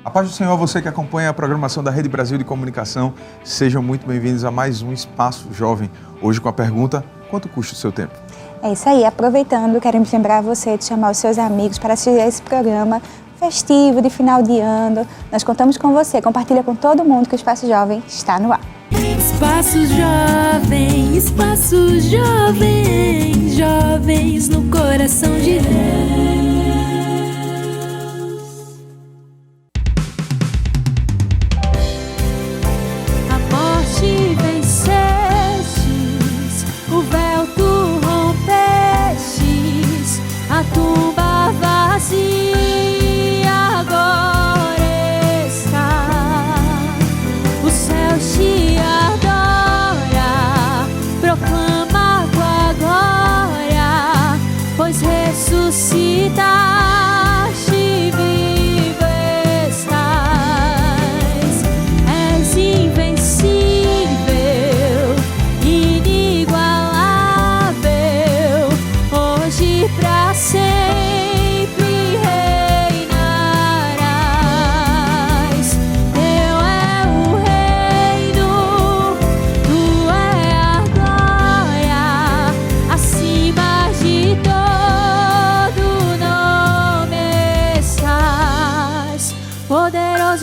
A paz do Senhor a você que acompanha a programação da Rede Brasil de Comunicação. Sejam muito bem-vindos a mais um Espaço Jovem. Hoje com a pergunta, quanto custa o seu tempo? É isso aí, aproveitando, queremos lembrar você de chamar os seus amigos para assistir esse programa festivo de final de ano. Nós contamos com você, compartilha com todo mundo que o Espaço Jovem está no ar. Espaço Jovem, Espaço Jovem, jovens no coração de Deus.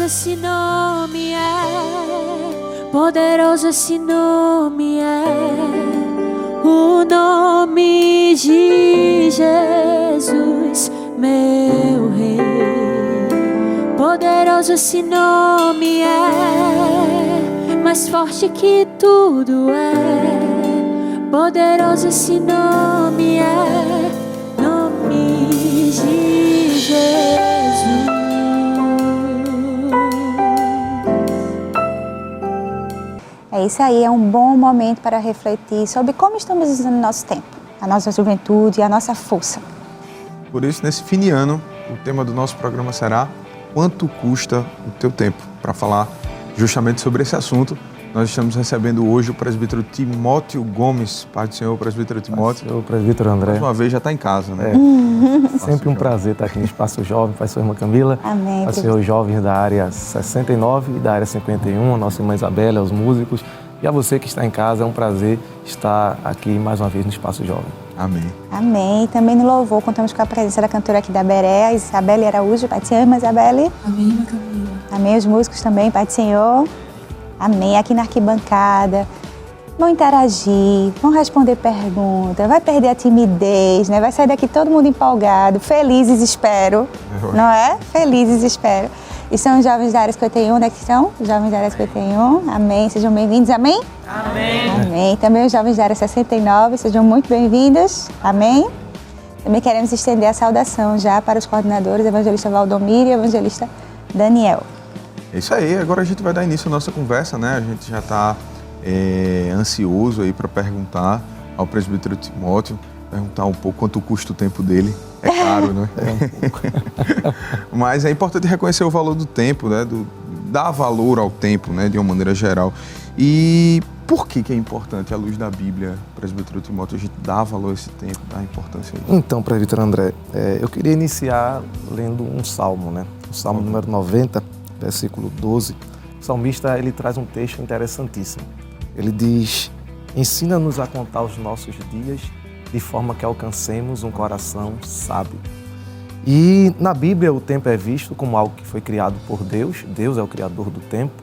Esse nome é, poderoso esse nome é, o nome de Jesus, meu Rei. Poderoso esse nome é, mais forte que tudo é, poderoso esse nome é, nome de Jesus. É isso aí, é um bom momento para refletir sobre como estamos usando o nosso tempo, a nossa juventude e a nossa força. Por isso, nesse fim de ano, o tema do nosso programa será quanto custa o teu tempo? Para falar justamente sobre esse assunto, nós estamos recebendo hoje o presbítero Timóteo Gomes. Pai do Senhor, presbítero Timóteo. Senhor, presbítero André. Mais uma vez já está em casa, né? Sempre um prazer estar aqui no Espaço Jovem. Pai, sua irmã Camila. Amém. Pai, Senhor, jovens da área 69 e da área 51, a nossa irmã Isabela, aos músicos. E a você que está em casa, é um prazer estar aqui mais uma vez no Espaço Jovem. Amém. Amém. Também no louvor, contamos com a presença da cantora aqui da Beré, a Isabelle Araújo. Pai, te ama, Isabelle. Amém, irmã Camila. Amém, os músicos também, Pai do Senhor. Amém. Aqui na arquibancada, vão interagir, vão responder perguntas, vai perder a timidez, né? Vai sair daqui todo mundo empolgado, felizes, espero, não é? Felizes, espero. E são os jovens da área 51, onde é que estão? Os jovens da área 51, amém, sejam bem-vindos, amém? Amém. Amém. Também os jovens da área 69, sejam muito bem-vindos, amém? Também queremos estender a saudação já para os coordenadores, evangelista Valdomiro e evangelista Daniel. É isso aí, agora a gente vai dar início à nossa conversa, né? A gente já está ansioso aí para perguntar ao presbítero Timóteo, perguntar um pouco quanto custa o tempo dele. É caro, né? Um pouco. Mas é importante reconhecer o valor do tempo, né? Dar valor ao tempo, né? De uma maneira geral. E por que é importante, à luz da Bíblia, presbítero Timóteo, a gente dar valor a esse tempo, dar importância a isso? Então, presbítero André, eu queria iniciar lendo um salmo, né? O salmo número 90, versículo 12. O salmista, ele traz um texto interessantíssimo. Ele diz: ensina-nos a contar os nossos dias de forma que alcancemos um coração sábio. E na Bíblia o tempo é visto como algo que foi criado por Deus. Deus é o criador do tempo.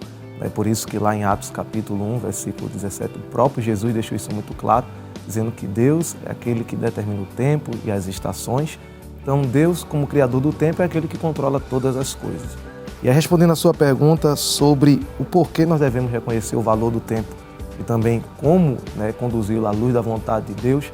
É por isso que lá em Atos capítulo 1, versículo 17, o próprio Jesus deixou isso muito claro, dizendo que Deus é aquele que determina o tempo e as estações. Então Deus, como criador do tempo, é aquele que controla todas as coisas. E aí, respondendo a sua pergunta sobre o porquê nós devemos reconhecer o valor do tempo e também como, né, conduzi-lo à luz da vontade de Deus,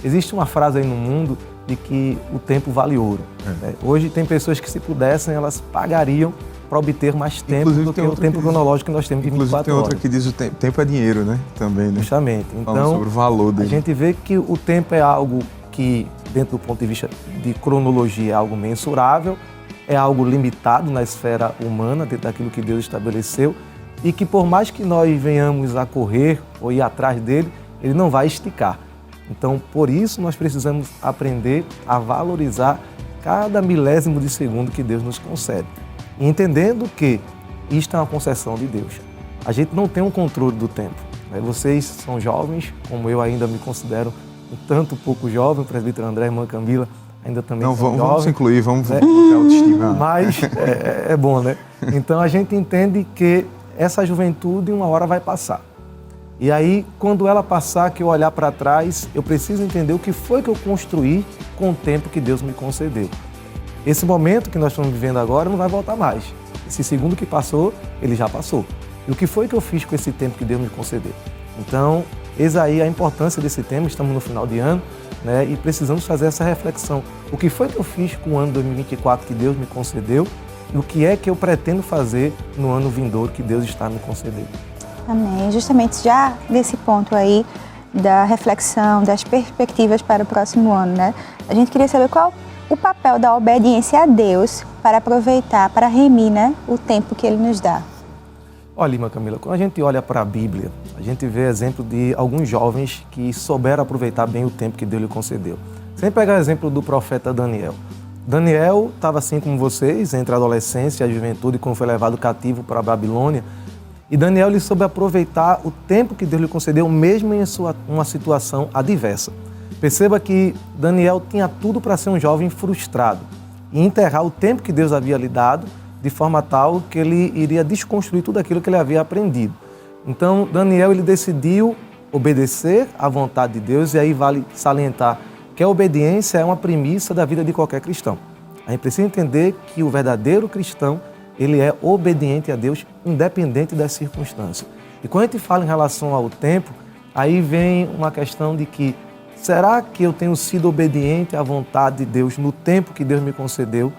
existe uma frase aí no mundo de que o tempo vale ouro. Né? Hoje tem pessoas que, se pudessem, elas pagariam para obter mais tempo do que o tempo cronológico que nós temos de 24 horas. Tem outra que diz o tempo é dinheiro, né? Também, né? Justamente. Então, sobre o valor dele. A gente vê que o tempo é algo que, dentro do ponto de vista de cronologia, é algo mensurável, é algo limitado na esfera humana, dentro daquilo que Deus estabeleceu, e que por mais que nós venhamos a correr ou ir atrás dele, ele não vai esticar. Então, por isso, nós precisamos aprender a valorizar cada milésimo de segundo que Deus nos concede. E entendendo que isto é uma concessão de Deus. A gente não tem um controle do tempo. Vocês são jovens, como eu ainda me considero um tanto pouco jovem, o presbítero André, irmã Camila, ainda também não, são jovens. Vamos incluir, vamos ter autoestima. Mas é bom, né? Então a gente entende que essa juventude uma hora vai passar. E aí, quando ela passar, que eu olhar para trás, eu preciso entender o que foi que eu construí com o tempo que Deus me concedeu. Esse momento que nós estamos vivendo agora não vai voltar mais. Esse segundo que passou, ele já passou. E o que foi que eu fiz com esse tempo que Deus me concedeu? Então, eis aí a importância desse tema. Estamos no final de ano, né, e precisamos fazer essa reflexão. O que foi que eu fiz com o ano 2024 que Deus me concedeu e o que é que eu pretendo fazer no ano vindouro que Deus está me concedendo? Amém. Justamente já nesse ponto aí da reflexão, das perspectivas para o próximo ano, né? A gente queria saber qual o papel da obediência a Deus para aproveitar, para remir, né, o tempo que Ele nos dá. Olha, irmã Camila, quando a gente olha para a Bíblia, a gente vê exemplo de alguns jovens que souberam aproveitar bem o tempo que Deus lhe concedeu. Sempre pegar o exemplo do profeta Daniel. Daniel estava assim como vocês, entre a adolescência e a juventude, quando foi levado cativo para a Babilônia. E Daniel lhe soube aproveitar o tempo que Deus lhe concedeu, mesmo em uma situação adversa. Perceba que Daniel tinha tudo para ser um jovem frustrado e enterrar o tempo que Deus havia lhe dado de forma tal que ele iria desconstruir tudo aquilo que ele havia aprendido. Então, Daniel ele decidiu obedecer à vontade de Deus, e aí vale salientar que a obediência é uma premissa da vida de qualquer cristão. A gente precisa entender que o verdadeiro cristão ele é obediente a Deus, independente das circunstâncias. E quando a gente fala em relação ao tempo, aí vem uma questão de que, será que eu tenho sido obediente à vontade de Deus no tempo que Deus me concedeu?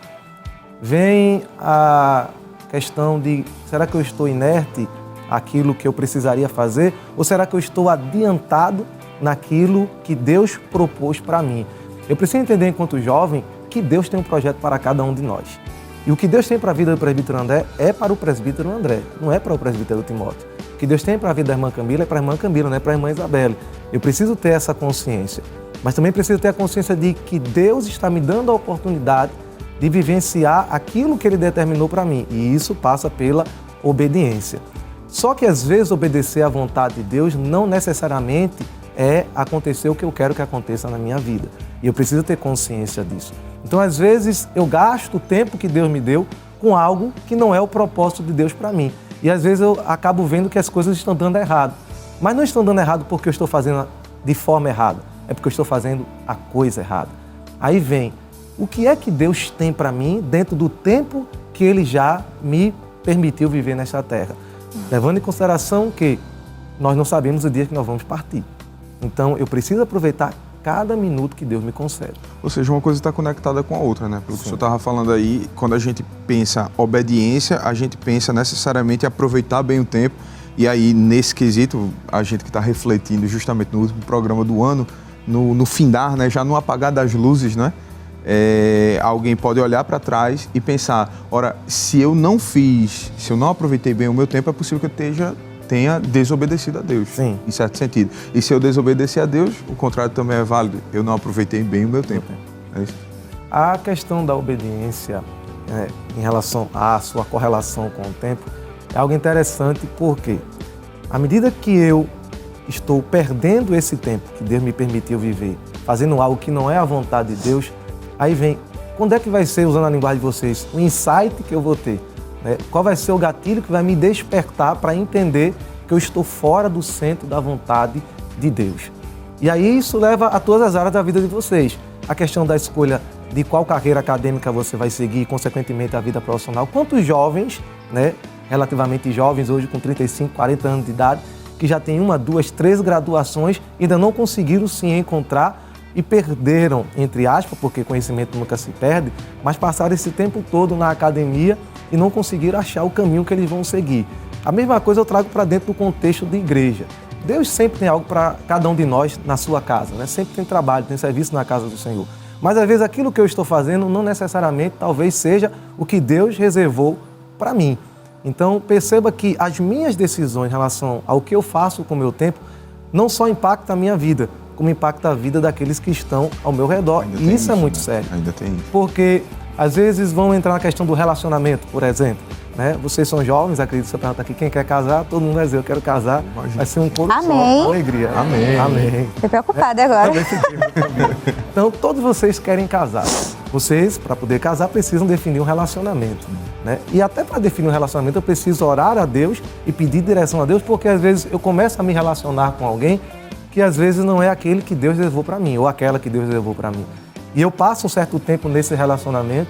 Vem a questão de, será que eu estou inerte àquilo que eu precisaria fazer? Ou será que eu estou adiantado naquilo que Deus propôs para mim? Eu preciso entender, enquanto jovem, que Deus tem um projeto para cada um de nós. E o que Deus tem para a vida do presbítero André é para o presbítero André, não é para o presbítero Timóteo. O que Deus tem para a vida da irmã Camila é para a irmã Camila, não é para a irmã Isabelle. Eu preciso ter essa consciência, mas também preciso ter a consciência de que Deus está me dando a oportunidade de vivenciar aquilo que Ele determinou para mim. E isso passa pela obediência. Só que às vezes obedecer à vontade de Deus não necessariamente é acontecer o que eu quero que aconteça na minha vida. E eu preciso ter consciência disso. Então, às vezes, eu gasto o tempo que Deus me deu com algo que não é o propósito de Deus para mim. E às vezes eu acabo vendo que as coisas estão dando errado. Mas não estão dando errado porque eu estou fazendo de forma errada. É porque eu estou fazendo a coisa errada. Aí vem, o que é que Deus tem para mim dentro do tempo que Ele já me permitiu viver nesta terra? Levando em consideração que nós não sabemos o dia que nós vamos partir. Então, eu preciso aproveitar cada minuto que Deus me concede. Ou seja, uma coisa está conectada com a outra, né? Pelo que o senhor estava falando aí, quando a gente pensa obediência, a gente pensa necessariamente em aproveitar bem o tempo. E aí, nesse quesito, a gente que está refletindo justamente no último programa do ano, no findar, né? Já no apagar das luzes, né? Alguém pode olhar para trás e pensar, ora, se eu não aproveitei bem o meu tempo, é possível que eu tenha desobedecido a Deus, Sim. Em certo sentido. E se eu desobedecer a Deus, o contrário também é válido. Eu não aproveitei bem o meu tempo. É isso? A questão da obediência, em relação à sua correlação com o tempo, é algo interessante porque, à medida que eu estou perdendo esse tempo que Deus me permitiu viver, fazendo algo que não é a vontade de Deus, aí vem, quando é que vai ser, usando a linguagem de vocês, o insight que eu vou ter? Qual vai ser o gatilho que vai me despertar para entender que eu estou fora do centro da vontade de Deus? E aí isso leva a todas as áreas da vida de vocês. A questão da escolha de qual carreira acadêmica você vai seguir e, consequentemente, a vida profissional. Quantos jovens, relativamente jovens, hoje com 35, 40 anos de idade, que já têm 1, 2, 3 graduações, ainda não conseguiram se encontrar e perderam, entre aspas, porque conhecimento nunca se perde, mas passaram esse tempo todo na academia e não conseguiram achar o caminho que eles vão seguir. A mesma coisa eu trago para dentro do contexto de igreja. Deus sempre tem algo para cada um de nós na sua casa, Sempre tem trabalho, tem serviço na casa do Senhor. Mas às vezes aquilo que eu estou fazendo não necessariamente talvez seja o que Deus reservou para mim. Então perceba que as minhas decisões em relação ao que eu faço com o meu tempo não só impactam a minha vida, como impacta a vida daqueles que estão ao meu redor. E isso é muito sério. Ainda tem isso. Porque Às vezes vão entrar na questão do relacionamento, por exemplo. Né? Vocês são jovens, acredito que você pergunta aqui quem quer casar, todo mundo vai dizer eu quero casar, vai ser um coro só, Amém. alegria. Amém. Amém. Tô preocupada agora. Então, todos vocês querem casar. Vocês, para poder casar, precisam definir um relacionamento. Né? E até para definir um relacionamento, eu preciso orar a Deus e pedir direção a Deus, porque às vezes eu começo a me relacionar com alguém que às vezes não é aquele que Deus levou para mim, ou aquela que Deus levou para mim. E eu passo um certo tempo nesse relacionamento,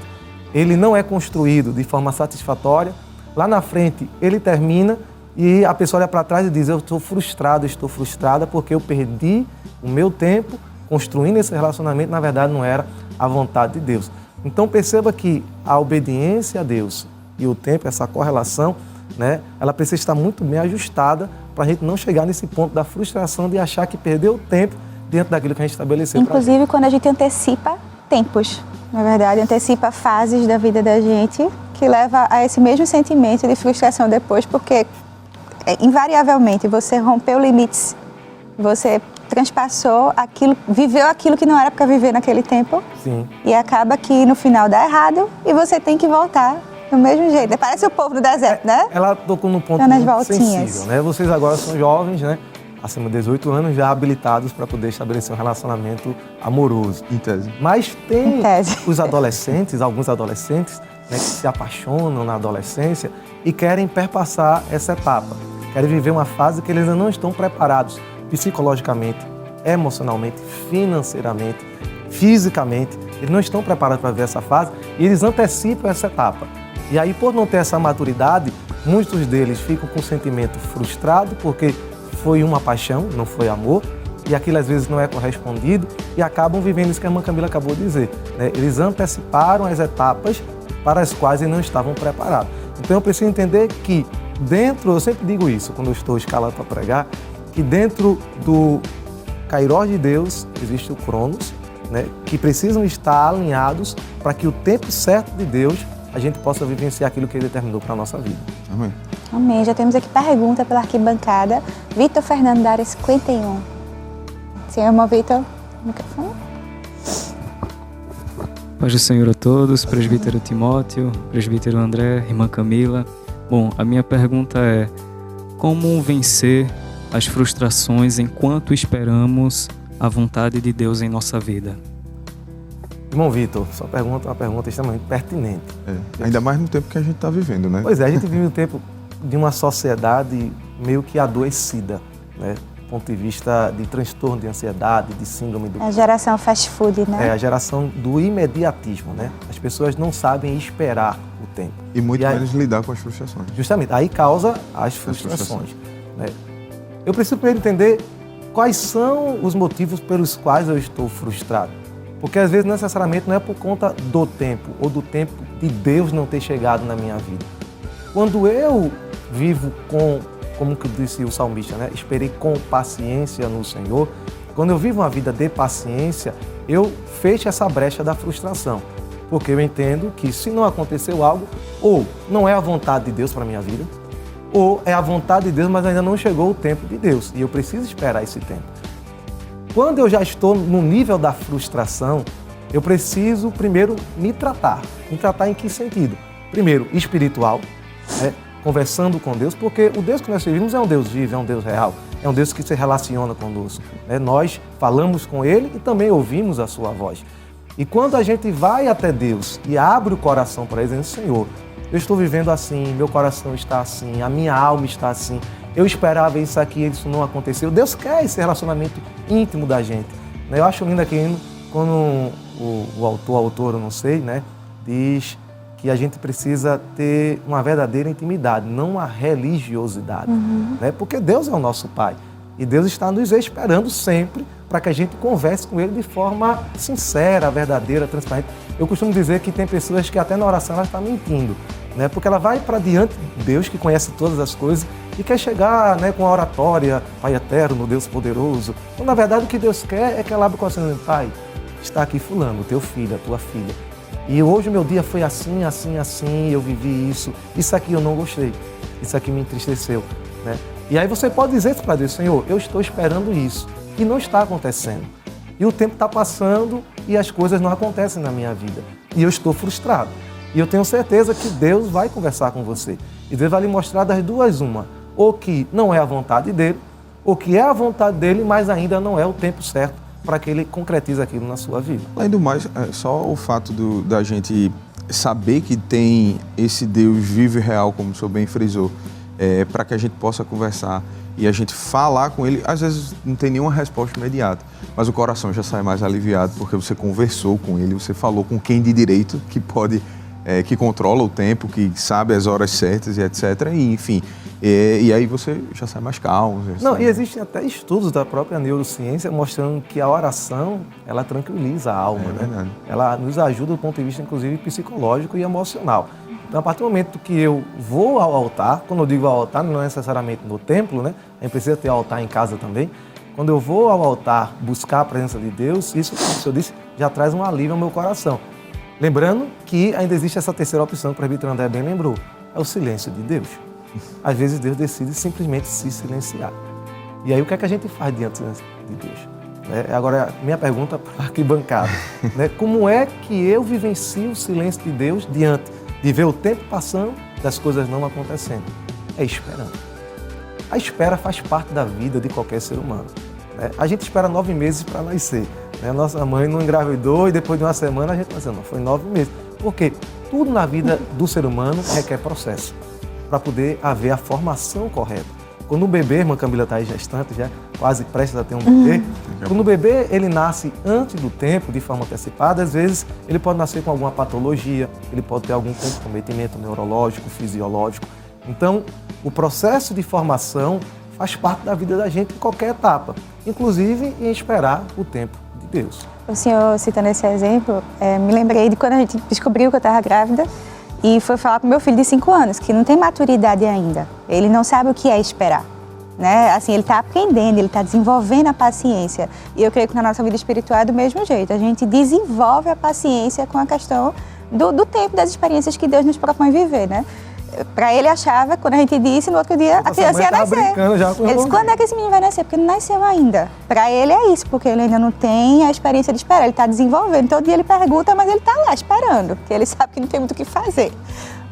ele não é construído de forma satisfatória, lá na frente ele termina e a pessoa olha para trás e diz, eu estou frustrada porque eu perdi o meu tempo construindo esse relacionamento, na verdade não era a vontade de Deus. Então perceba que a obediência a Deus e o tempo, essa correlação, né, ela precisa estar muito bem ajustada para a gente não chegar nesse ponto da frustração de achar que perdeu o tempo dentro daquilo que a gente estabeleceu. Inclusive quando a gente antecipa tempos, na verdade, antecipa fases da vida da gente que leva a esse mesmo sentimento de frustração depois, porque invariavelmente você rompeu limites, você transpassou aquilo, viveu aquilo que não era para viver naquele tempo. Sim. E acaba que no final dá errado e você tem que voltar do mesmo jeito. Parece o povo do deserto, né? Ela tocou num ponto Dando as muito voltinhas. sensível, né? Vocês agora são jovens, né? Acima de 18 anos, já habilitados para poder estabelecer um relacionamento amoroso. Em tese. Mas tem Em tese. os adolescentes, alguns adolescentes, né, que se apaixonam na adolescência e querem perpassar essa etapa. Querem viver uma fase que eles ainda não estão preparados psicologicamente, emocionalmente, financeiramente, fisicamente. Eles não estão preparados para viver essa fase e eles antecipam essa etapa. E aí, por não ter essa maturidade, muitos deles ficam com um sentimento frustrado porque foi uma paixão, não foi amor, e aquilo às vezes não é correspondido e acabam vivendo isso que a irmã Camila acabou de dizer. Né? Eles anteciparam as etapas para as quais eles não estavam preparados. Então eu preciso entender que dentro, eu sempre digo isso quando eu estou escalado para pregar, que dentro do Kairos de Deus existe o Cronos, né? Que precisam estar alinhados para que o tempo certo de Deus a gente possa vivenciar aquilo que Ele determinou para a nossa vida. Amém. Amém. Já temos aqui pergunta pela arquibancada. Vitor Fernando da área 51. Senhor, irmão Vitor, microfone. Paz do Senhor a todos, presbítero Timóteo, presbítero André, irmã Camila. Bom, a minha pergunta é: como vencer as frustrações enquanto esperamos a vontade de Deus em nossa vida? Irmão Vitor, sua pergunta é uma pergunta extremamente pertinente. Ainda mais no tempo que a gente está vivendo, né? Pois é, a gente vive um tempo de uma sociedade meio que adoecida, né? Do ponto de vista de transtorno de ansiedade, de síndrome do... A geração fast food, né? É a geração do imediatismo, né? As pessoas não sabem esperar o tempo. E muito aí, menos lidar com as frustrações. Justamente, aí causa as frustrações. Né? Eu preciso primeiro entender quais são os motivos pelos quais eu estou frustrado. Porque às vezes necessariamente não é por conta do tempo ou do tempo de Deus não ter chegado na minha vida. Quando eu vivo como que disse o salmista, né? Esperei com paciência no Senhor. Quando eu vivo uma vida de paciência, eu fecho essa brecha da frustração. Porque eu entendo que se não aconteceu algo, ou não é a vontade de Deus para a minha vida, ou é a vontade de Deus, mas ainda não chegou o tempo de Deus. E eu preciso esperar esse tempo. Quando eu já estou no nível da frustração, eu preciso primeiro me tratar. Me tratar em que sentido? Primeiro, espiritual, né? Conversando com Deus, porque o Deus que nós servimos é um Deus vivo, é um Deus real, é um Deus que se relaciona conosco. Né? Nós falamos com Ele e também ouvimos a sua voz. E quando a gente vai até Deus e abre o coração para Ele, dizendo: Senhor, eu estou vivendo assim, meu coração está assim, a minha alma está assim, eu esperava isso aqui, isso não aconteceu. Deus quer esse relacionamento íntimo da gente. Eu acho lindo aqui quando o autor, eu não sei, né, diz que a gente precisa ter uma verdadeira intimidade, não uma religiosidade. Né? Porque Deus é o nosso Pai e Deus está nos esperando sempre para que a gente converse com Ele de forma sincera, verdadeira, transparente. Eu costumo dizer que tem pessoas que até na oração ela está mentindo, né? Porque ela vai para diante de Deus, que conhece todas as coisas, e quer chegar, né, com a oratória, Pai eterno, Deus poderoso. Então, na verdade, o que Deus quer é que ela abra o coração e diga: Pai, está aqui fulano, teu filho, a tua filha. E hoje o meu dia foi assim, assim, assim, eu vivi isso aqui eu não gostei, isso aqui me entristeceu. Né? E aí você pode dizer para Deus: Senhor, eu estou esperando isso, e não está acontecendo. E o tempo está passando e as coisas não acontecem na minha vida. e eu estou frustrado. E eu tenho certeza que Deus vai conversar com você. E Deus vai lhe mostrar das duas uma. Ou que não é a vontade dele, ou que é a vontade dele, mas ainda não é o tempo certo para que ele concretize aquilo na sua vida. Além do mais, só o fato da gente saber que tem esse Deus vivo e real, como o senhor bem frisou, para que a gente possa conversar e a gente falar com ele, às vezes não tem nenhuma resposta imediata, mas o coração já sai mais aliviado porque você conversou com ele, você falou com quem de direito que pode, que controla o tempo, que sabe as horas certas e etc. E, enfim, e aí você já sai mais calmo. Não, e existem até estudos da própria neurociência mostrando que a oração, ela tranquiliza a alma, né? Verdade. Ela nos ajuda do ponto de vista, inclusive, psicológico e emocional. Então, a partir do momento que eu vou ao altar, quando eu digo ao altar, não é necessariamente no templo, né? A gente precisa ter altar em casa também. Quando eu vou ao altar buscar a presença de Deus, isso, como o senhor disse, já traz um alívio ao meu coração. Lembrando que ainda existe essa terceira opção que o presbítero André bem lembrou, é o silêncio de Deus. Às vezes Deus decide simplesmente se silenciar. E aí o que é que a gente faz diante de Deus? Agora, minha pergunta para a arquibancada, né? Como é que eu vivencio o silêncio de Deus diante de ver o tempo passando, das coisas não acontecendo? É esperando. A espera faz parte da vida de qualquer ser humano, né? A gente espera 9 meses para nascer, né? Nossa mãe não engravidou e depois de uma semana a gente nasceu. Não, foi 9 meses. Por quê? Tudo na vida do ser humano requer processo para poder haver a formação correta. Quando o bebê, irmã Camila está aí gestante, já quase prestes a ter um bebê, quando o bebê ele nasce antes do tempo, de forma antecipada, às vezes ele pode nascer com alguma patologia, ele pode ter algum comprometimento neurológico, fisiológico. Então, o processo de formação faz parte da vida da gente em qualquer etapa, inclusive em esperar o tempo de Deus. O senhor, citando esse exemplo, me lembrei de quando a gente descobriu que eu estava grávida e foi falar para o meu filho de 5 anos, que não tem maturidade ainda. Ele não sabe o que é esperar, né? Assim, ele está aprendendo, ele está desenvolvendo a paciência. E eu creio que na nossa vida espiritual é do mesmo jeito. A gente desenvolve a paciência com a questão do tempo, das experiências que Deus nos propõe viver, né? Para ele achava, quando a gente disse, no outro dia a criança ia nascer. Ele disse, quando é que esse menino vai nascer? Porque não nasceu ainda. Para ele é isso, porque ele ainda não tem a experiência de esperar, ele está desenvolvendo. Todo dia ele pergunta, mas ele está lá esperando, porque ele sabe que não tem muito o que fazer.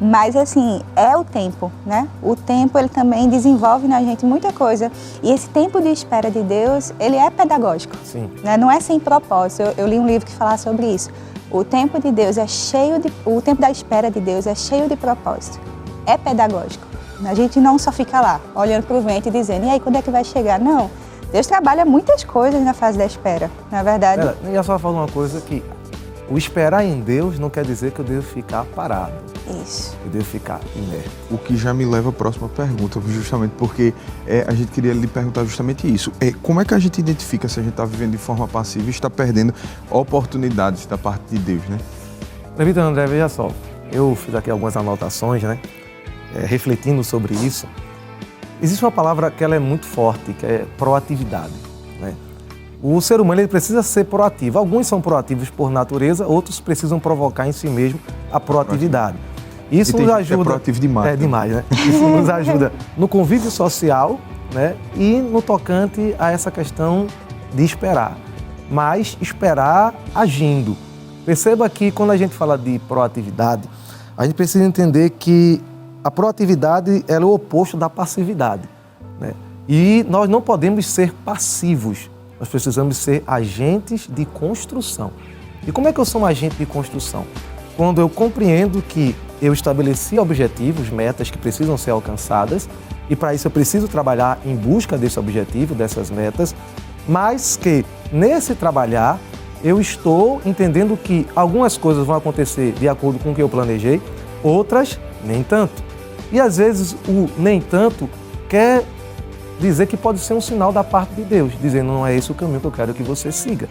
Mas assim, é o tempo, né? O tempo, ele também desenvolve na gente muita coisa. E esse tempo de espera de Deus, ele é pedagógico. Sim. Né? Não é sem propósito. Eu li um livro que fala sobre isso. O tempo de Deus é cheio de... O tempo da espera de Deus é cheio de propósito. É pedagógico. A gente não só fica lá, olhando para o vento e dizendo, e aí, quando é que vai chegar? Não. Deus trabalha muitas coisas na fase da espera, na verdade. E eu só falo uma coisa que o esperar em Deus não quer dizer que eu devo ficar parado. Isso. Eu devo ficar inerte. O que já me leva à próxima pergunta, justamente porque a gente queria lhe perguntar justamente isso. Como é que a gente identifica se a gente está vivendo de forma passiva e está perdendo oportunidades da parte de Deus, né? Presbítero André, veja só, eu fiz aqui algumas anotações, né? Refletindo sobre isso. Existe uma palavra que ela é muito forte, que é proatividade, né? O ser humano ele precisa ser proativo. Alguns são proativos por natureza, outros precisam provocar em si mesmo a proatividade. Isso nos ajuda. É proativo demais. É demais, né? Isso nos ajuda no convívio social, né? E no tocante a essa questão de esperar. Mas esperar agindo. Perceba que quando a gente fala de proatividade, a gente precisa entender que a proatividade ela é o oposto da passividade, né? E nós não podemos ser passivos, nós precisamos ser agentes de construção. E como é que eu sou um agente de construção? Quando eu compreendo que eu estabeleci objetivos, metas que precisam ser alcançadas, e para isso eu preciso trabalhar em busca desse objetivo, dessas metas, mas que nesse trabalhar eu estou entendendo que algumas coisas vão acontecer de acordo com o que eu planejei, outras nem tanto. E às vezes o nem tanto quer dizer que pode ser um sinal da parte de Deus, dizendo não é esse o caminho que eu quero que você siga,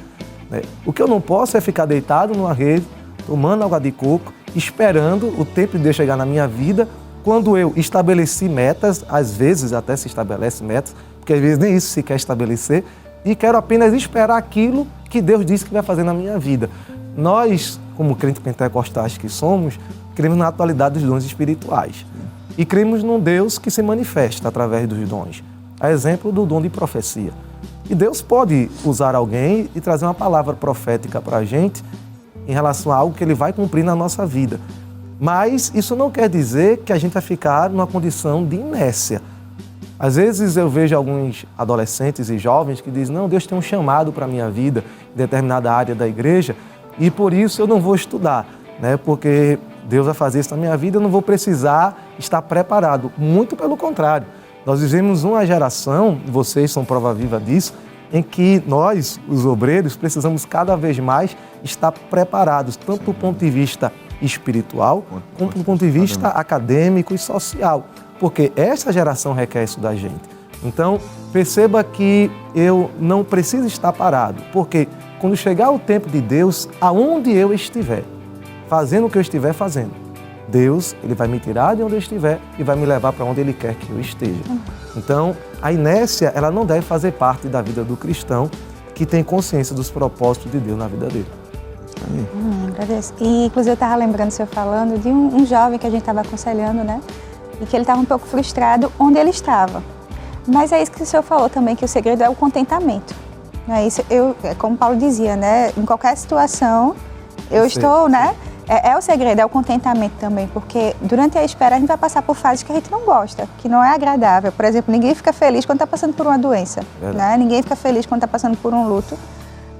né? O que eu não posso é ficar deitado numa rede, tomando água de coco, esperando o tempo de Deus chegar na minha vida, quando eu estabeleci metas, às vezes até se estabelece metas, porque às vezes nem isso se quer estabelecer, e quero apenas esperar aquilo que Deus disse que vai fazer na minha vida. Nós, como crentes pentecostais que somos, cremos na atualidade dos dons espirituais. E cremos num Deus que se manifesta através dos dons. A exemplo do dom de profecia. E Deus pode usar alguém e trazer uma palavra profética para a gente em relação a algo que Ele vai cumprir na nossa vida. Mas isso não quer dizer que a gente vai ficar numa condição de inércia. Às vezes eu vejo alguns adolescentes e jovens que dizem, não, Deus tem um chamado para a minha vida em determinada área da igreja e por isso eu não vou estudar, né? Porque Deus vai fazer isso na minha vida, eu não vou precisar estar preparado. Muito pelo contrário. Nós vivemos uma geração, vocês são prova viva disso, em que nós, os obreiros, precisamos cada vez mais estar preparados, tanto do ponto de vista espiritual, como do ponto de vista acadêmico e social, porque essa geração requer isso da gente. Então, perceba que eu não preciso estar parado, porque quando chegar o tempo de Deus, aonde eu estiver, fazendo o que eu estiver fazendo, Deus, Ele vai me tirar de onde eu estiver e vai me levar para onde Ele quer que eu esteja. Então, a inércia, ela não deve fazer parte da vida do cristão que tem consciência dos propósitos de Deus na vida dele. Agradeço. E, inclusive, eu estava lembrando, o senhor falando, de um jovem que a gente estava aconselhando, né? E que ele estava um pouco frustrado onde ele estava. Mas é isso que o senhor falou também, que o segredo é o contentamento. Não é isso? Como Paulo dizia, né? Em qualquer situação, eu estou, né? É o segredo, é o contentamento também, porque durante a espera a gente vai passar por fases que a gente não gosta, que não é agradável. Por exemplo, ninguém fica feliz quando está passando por uma doença, né? Ninguém fica feliz quando está passando por um luto.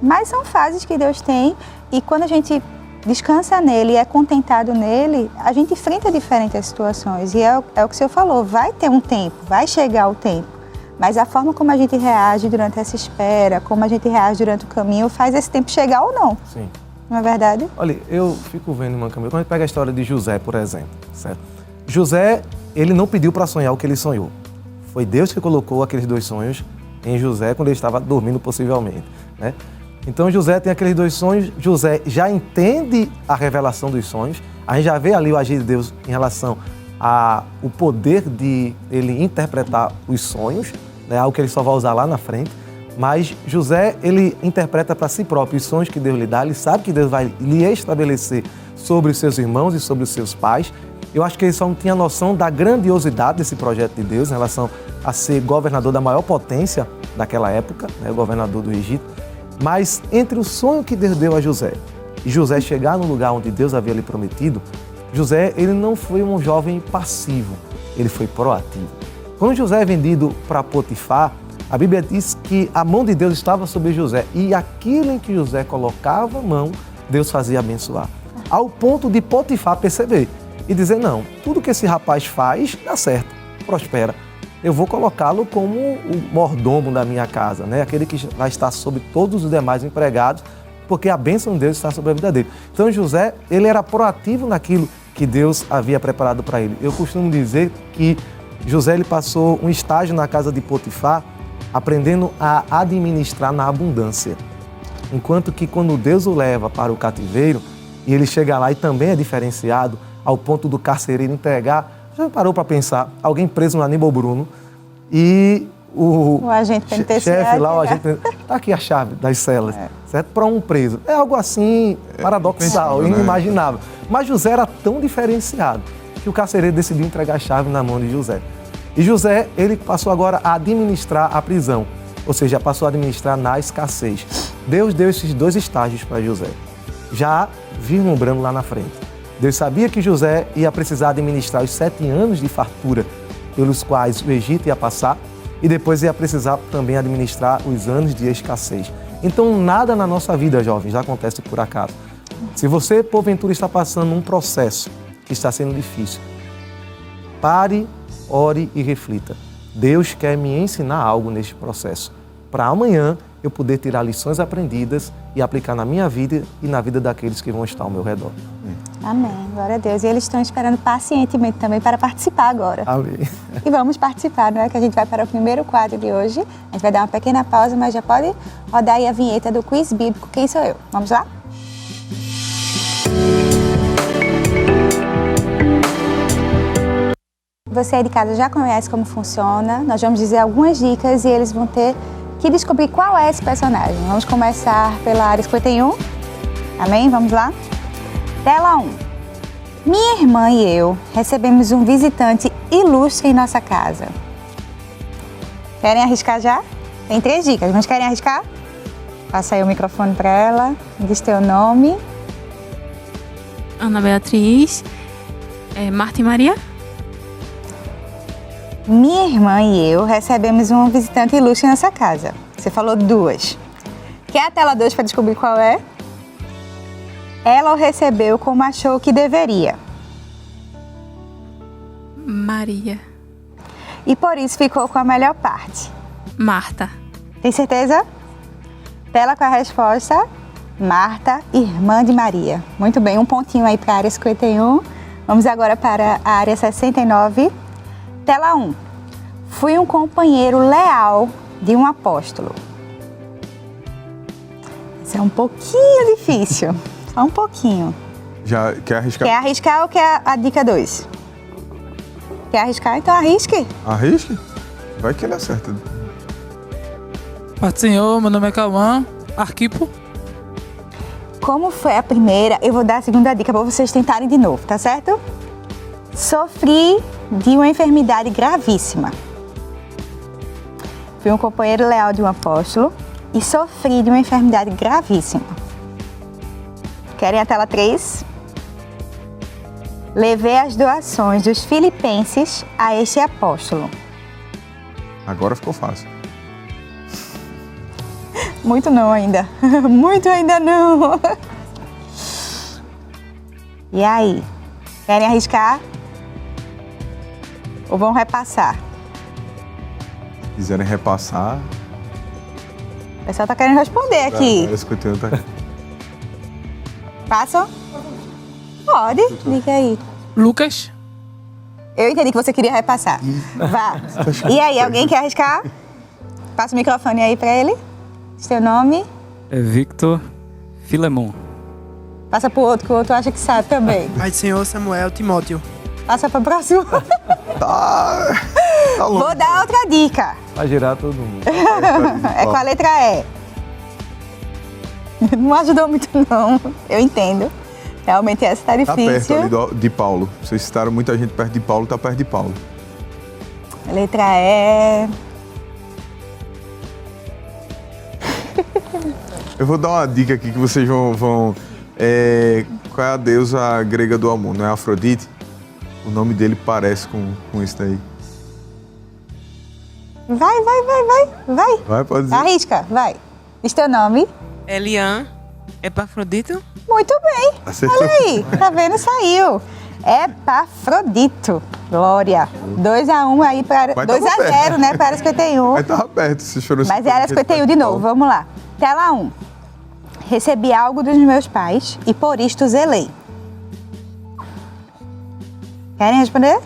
Mas são fases que Deus tem e quando a gente descansa nele e é contentado nele, a gente enfrenta diferentes situações. E é o que o senhor falou, vai ter um tempo, vai chegar o tempo. Mas a forma como a gente reage durante essa espera, como a gente reage durante o caminho, faz esse tempo chegar ou não. Sim. Não é verdade? Olha, eu fico vendo, irmã Camila, quando a gente pega a história de José, por exemplo, certo? José, ele não pediu para sonhar o que ele sonhou. Foi Deus que colocou aqueles 2 sonhos em José quando ele estava dormindo, possivelmente, né? Então, José tem aqueles 2 sonhos, José já entende a revelação dos sonhos, a gente já vê ali o agir de Deus em relação ao poder de ele interpretar os sonhos, né? Algo que ele só vai usar lá na frente. Mas José, ele interpreta para si próprio os sonhos que Deus lhe dá, ele sabe que Deus vai lhe estabelecer sobre os seus irmãos e sobre os seus pais. Eu acho que ele só não tinha noção da grandiosidade desse projeto de Deus em relação a ser governador da maior potência daquela época, né, o governador do Egito. Mas entre o sonho que Deus deu a José e José chegar no lugar onde Deus havia lhe prometido, José, ele não foi um jovem passivo, ele foi proativo. Quando José é vendido para Potifar, a Bíblia diz que a mão de Deus estava sobre José e aquilo em que José colocava a mão, Deus fazia abençoar. Ao ponto de Potifar perceber e dizer, não, tudo que esse rapaz faz dá certo, prospera. Eu vou colocá-lo como o mordomo da minha casa, né? Aquele que vai estar sobre todos os demais empregados, porque a bênção de Deus está sobre a vida dele. Então José, ele era proativo naquilo que Deus havia preparado para ele. Eu costumo dizer que José, ele passou um estágio na casa de Potifar, aprendendo a administrar na abundância. Enquanto que quando Deus o leva para o cativeiro, e ele chega lá e também é diferenciado, ao ponto do carcereiro entregar, já parou para pensar, alguém preso no Aníbal Bruno, e o agente penitenciário, chefe lá, o agente está aqui a chave das celas, certo? Para um preso. É algo assim, paradoxal, inimaginável. Mas José era tão diferenciado que o carcereiro decidiu entregar a chave na mão de José. E José, ele passou agora a administrar a prisão, ou seja, passou a administrar na escassez. Deus deu esses 2 estágios para José, já vislumbrando lá na frente. Deus sabia que José ia precisar administrar os 7 anos de fartura pelos quais o Egito ia passar e depois ia precisar também administrar os anos de escassez. Então, nada na nossa vida, jovens, já acontece por acaso. Se você, porventura, está passando um processo que está sendo difícil, pare, ore e reflita. Deus quer me ensinar algo neste processo, para amanhã eu poder tirar lições aprendidas e aplicar na minha vida e na vida daqueles que vão estar ao meu redor. Amém, glória a Deus. E eles estão esperando pacientemente também para participar agora. Amém. E vamos participar, não é? Que a gente vai para o primeiro quadro de hoje. A gente vai dar uma pequena pausa, mas já pode rodar aí a vinheta do Quiz Bíblico. Quem sou eu? Vamos lá? Você aí de casa já conhece como funciona. Nós vamos dizer algumas dicas e eles vão ter que descobrir qual é esse personagem. Vamos começar pela área 51. Amém? Vamos lá? Tela 1. Minha irmã e eu recebemos um visitante ilustre em nossa casa. Querem arriscar já? Tem 3 dicas. Mas querem arriscar? Passa aí o microfone para ela. Diz teu nome. Ana Beatriz, Marta e Maria. Minha irmã e eu recebemos um visitante ilustre nessa casa. Você falou 2. Quer a tela 2 para descobrir qual é? Ela o recebeu como achou que deveria. Maria. E por isso ficou com a melhor parte. Marta. Tem certeza? Tela com a resposta. Marta, irmã de Maria. Muito bem, um pontinho aí para a área 51. Vamos agora para a área 69. Tela 1. Fui um companheiro leal de um apóstolo. Isso é um pouquinho difícil. Só um pouquinho. Já quer arriscar? Quer arriscar ou quer a dica 2? Quer arriscar? Então arrisque. Arrisque? Vai que ele acerta. Pai do Senhor, meu nome é Cauã, Arquipo. Como foi a primeira, eu vou dar a segunda dica para vocês tentarem de novo, tá certo? Sofri de uma enfermidade gravíssima. Fui um companheiro leal de um apóstolo e sofri de uma enfermidade gravíssima. Querem a tela 3? Levei as doações dos filipenses a este apóstolo. Agora ficou fácil. Muito não ainda. Muito ainda não. E aí? Querem arriscar? Ou vão repassar? Se quiserem repassar... O pessoal tá querendo responder aqui. Área 51 tá aqui. Passam? Pode. Diga aí. Lucas. Eu entendi que você queria repassar. Vá. E aí, alguém quer arriscar? Passa o microfone aí pra ele. Seu nome. É Victor Filemon. Passa pro outro, que o outro acha que sabe também. Pai do Senhor, Samuel, Timóteo. Passa pro próximo. Tá longe. Vou dar outra dica. Vai girar todo mundo. É com a letra E. Não ajudou muito, não. Eu entendo. Realmente essa tá Tá difícil. perto ali de Paulo. Vocês citaram muita gente perto de Paulo, tá perto de Paulo. Letra E. Eu vou dar uma dica aqui que vocês vão qual é a deusa grega do amor? Não é Afrodite? O nome dele parece com isso daí. Vai. Vai, pode dizer. Arrisca, vai. Diz teu nome. Elian, Epafrodito. Muito bem. Acertou. Olha aí, tá vendo? Saiu. Epafrodito. Glória. 2-1 aí para... Mas tava 2-0, perto. né? Para a área 51. Mas tava perto, vocês foram... Mas é a área 51 de novo. Vamos lá. Tela 1. Recebi algo dos meus pais e por isto zelei. Querem responder?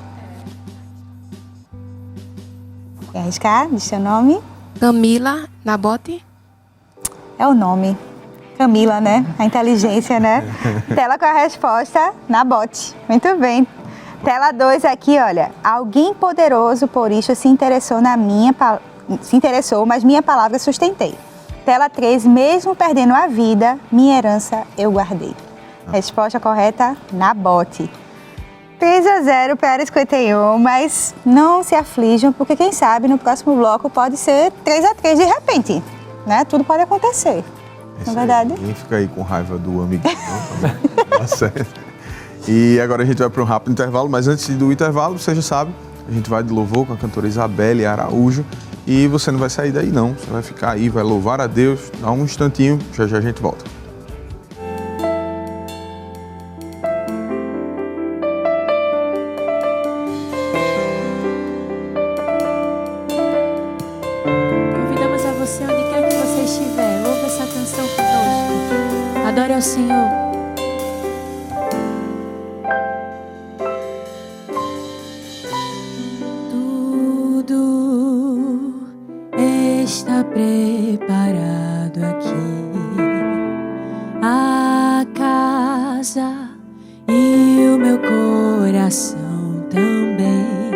Quer arriscar? Diz seu nome. Camila Nabote. É o nome. Camila, né? A inteligência, né? Tela com a resposta, Nabote. Muito bem. Tela 2 aqui, olha. Alguém poderoso por isso se interessou, mas minha palavra sustentei. Tela 3, mesmo perdendo a vida, minha herança eu guardei. Resposta correta, Nabote. 3-0 para a área 51, mas não se aflijam, porque quem sabe no próximo bloco pode ser 3-3 de repente, né? Tudo pode acontecer, não é verdade? Ninguém fica aí com raiva do amigo, não, tá bom? Tá certo. E agora a gente vai para um rápido intervalo, mas antes do intervalo, você já sabe, a gente vai de louvor com a cantora Isabelle Araújo e você não vai sair daí não, você vai ficar aí, vai louvar a Deus, dá um instantinho, já a gente volta. Convidamos a você, onde quer que você estiver, ouve essa canção conosco. Adore ao Senhor. Tudo está preparado aqui. A casa e o meu coração também.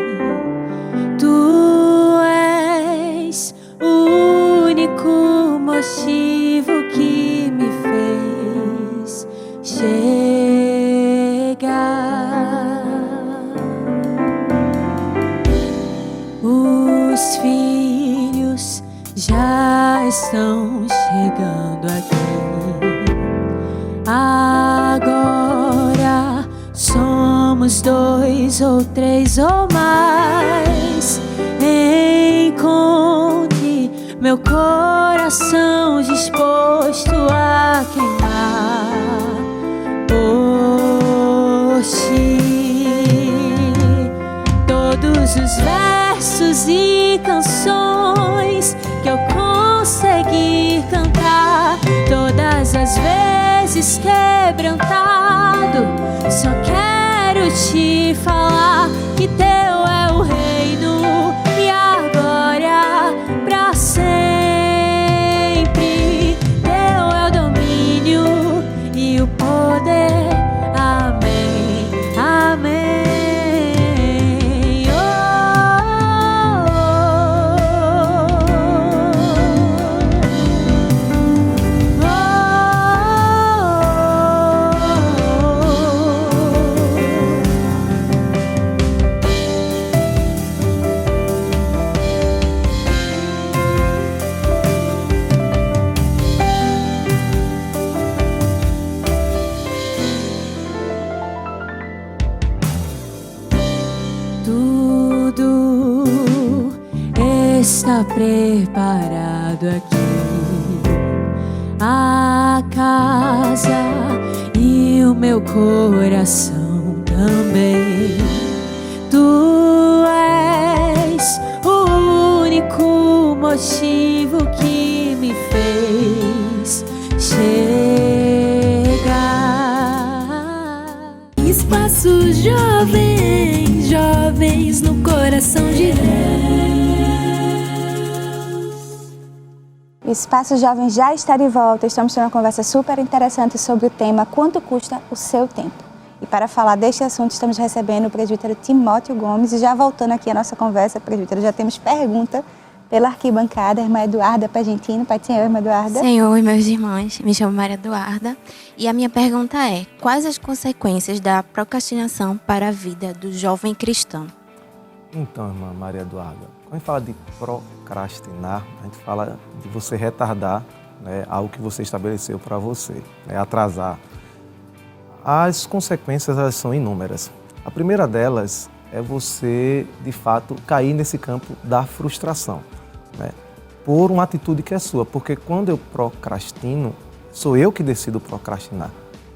Tu és o único motivo que me fez chegar. Os filhos já estão chegando aqui. Agora somos 2 ou 3 ou mais, encontre meu coração disposto a queimar por ti. Todos os versos e canções que eu consegui cantar, todas as vezes quebrantado, só quero te falar que teu é o reino e a glória pra sempre. Teu é o domínio e o poder. Amém, amém. Tudo está preparado aqui, a casa e o meu coração também. Tu és o único motivo que me fez chegar. Espaço jovem, jovens no coração de Deus. O Espaço Jovem já está de volta. Estamos tendo uma conversa super interessante sobre o tema Quanto custa o seu tempo? E para falar deste assunto, estamos recebendo o presbítero Timóteo Gomes. E já voltando aqui a nossa conversa, presbítero, já temos pergunta pela arquibancada. A irmã Eduarda Pagentino. Pai do Senhor, irmã Eduarda. Senhor e meus irmãos, me chamo Maria Eduarda. E a minha pergunta é: quais as consequências da procrastinação para a vida do jovem cristão? Então, irmã Maria Eduarda, quando a gente fala de procrastinar, a gente fala de você retardar, né, algo que você estabeleceu para você, né, atrasar. As consequências, elas são inúmeras. A primeira delas é você, de fato, cair nesse campo da frustração, né, por uma atitude que é sua. Porque quando eu procrastino, sou eu que decido procrastinar.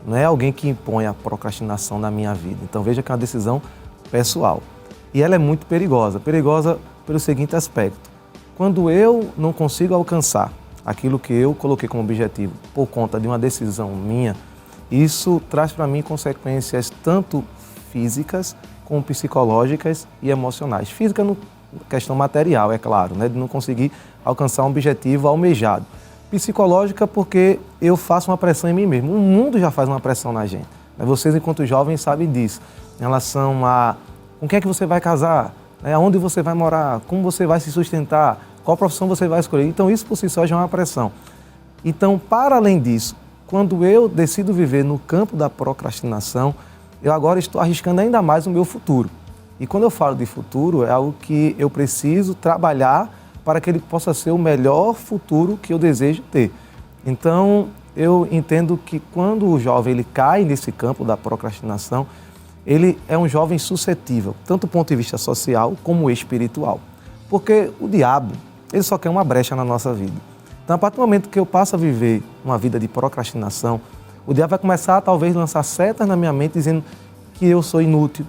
Não é alguém que impõe a procrastinação na minha vida. Então veja que é uma decisão pessoal. E ela é muito perigosa. Perigosa pelo seguinte aspecto: quando eu não consigo alcançar aquilo que eu coloquei como objetivo por conta de uma decisão minha, isso traz para mim consequências tanto físicas como psicológicas e emocionais. Física no questão material, é claro, né, de não conseguir alcançar um objetivo almejado. Psicológica porque eu faço uma pressão em mim mesmo. O mundo já faz uma pressão na gente. Vocês, enquanto jovens, sabem disso. Em relação a com quem é que você vai casar, né, aonde você vai morar, como você vai se sustentar, qual profissão você vai escolher. Então, isso por si só já é uma pressão. Então, para além disso, quando eu decido viver no campo da procrastinação, eu agora estou arriscando ainda mais o meu futuro. E quando eu falo de futuro, é algo que eu preciso trabalhar para que ele possa ser o melhor futuro que eu desejo ter. Então, eu entendo que quando o jovem ele cai nesse campo da procrastinação, ele é um jovem suscetível, tanto do ponto de vista social como espiritual. Porque o diabo, ele só quer uma brecha na nossa vida. Então, a partir do momento que eu passo a viver uma vida de procrastinação, o diabo vai começar a talvez lançar setas na minha mente dizendo que eu sou inútil,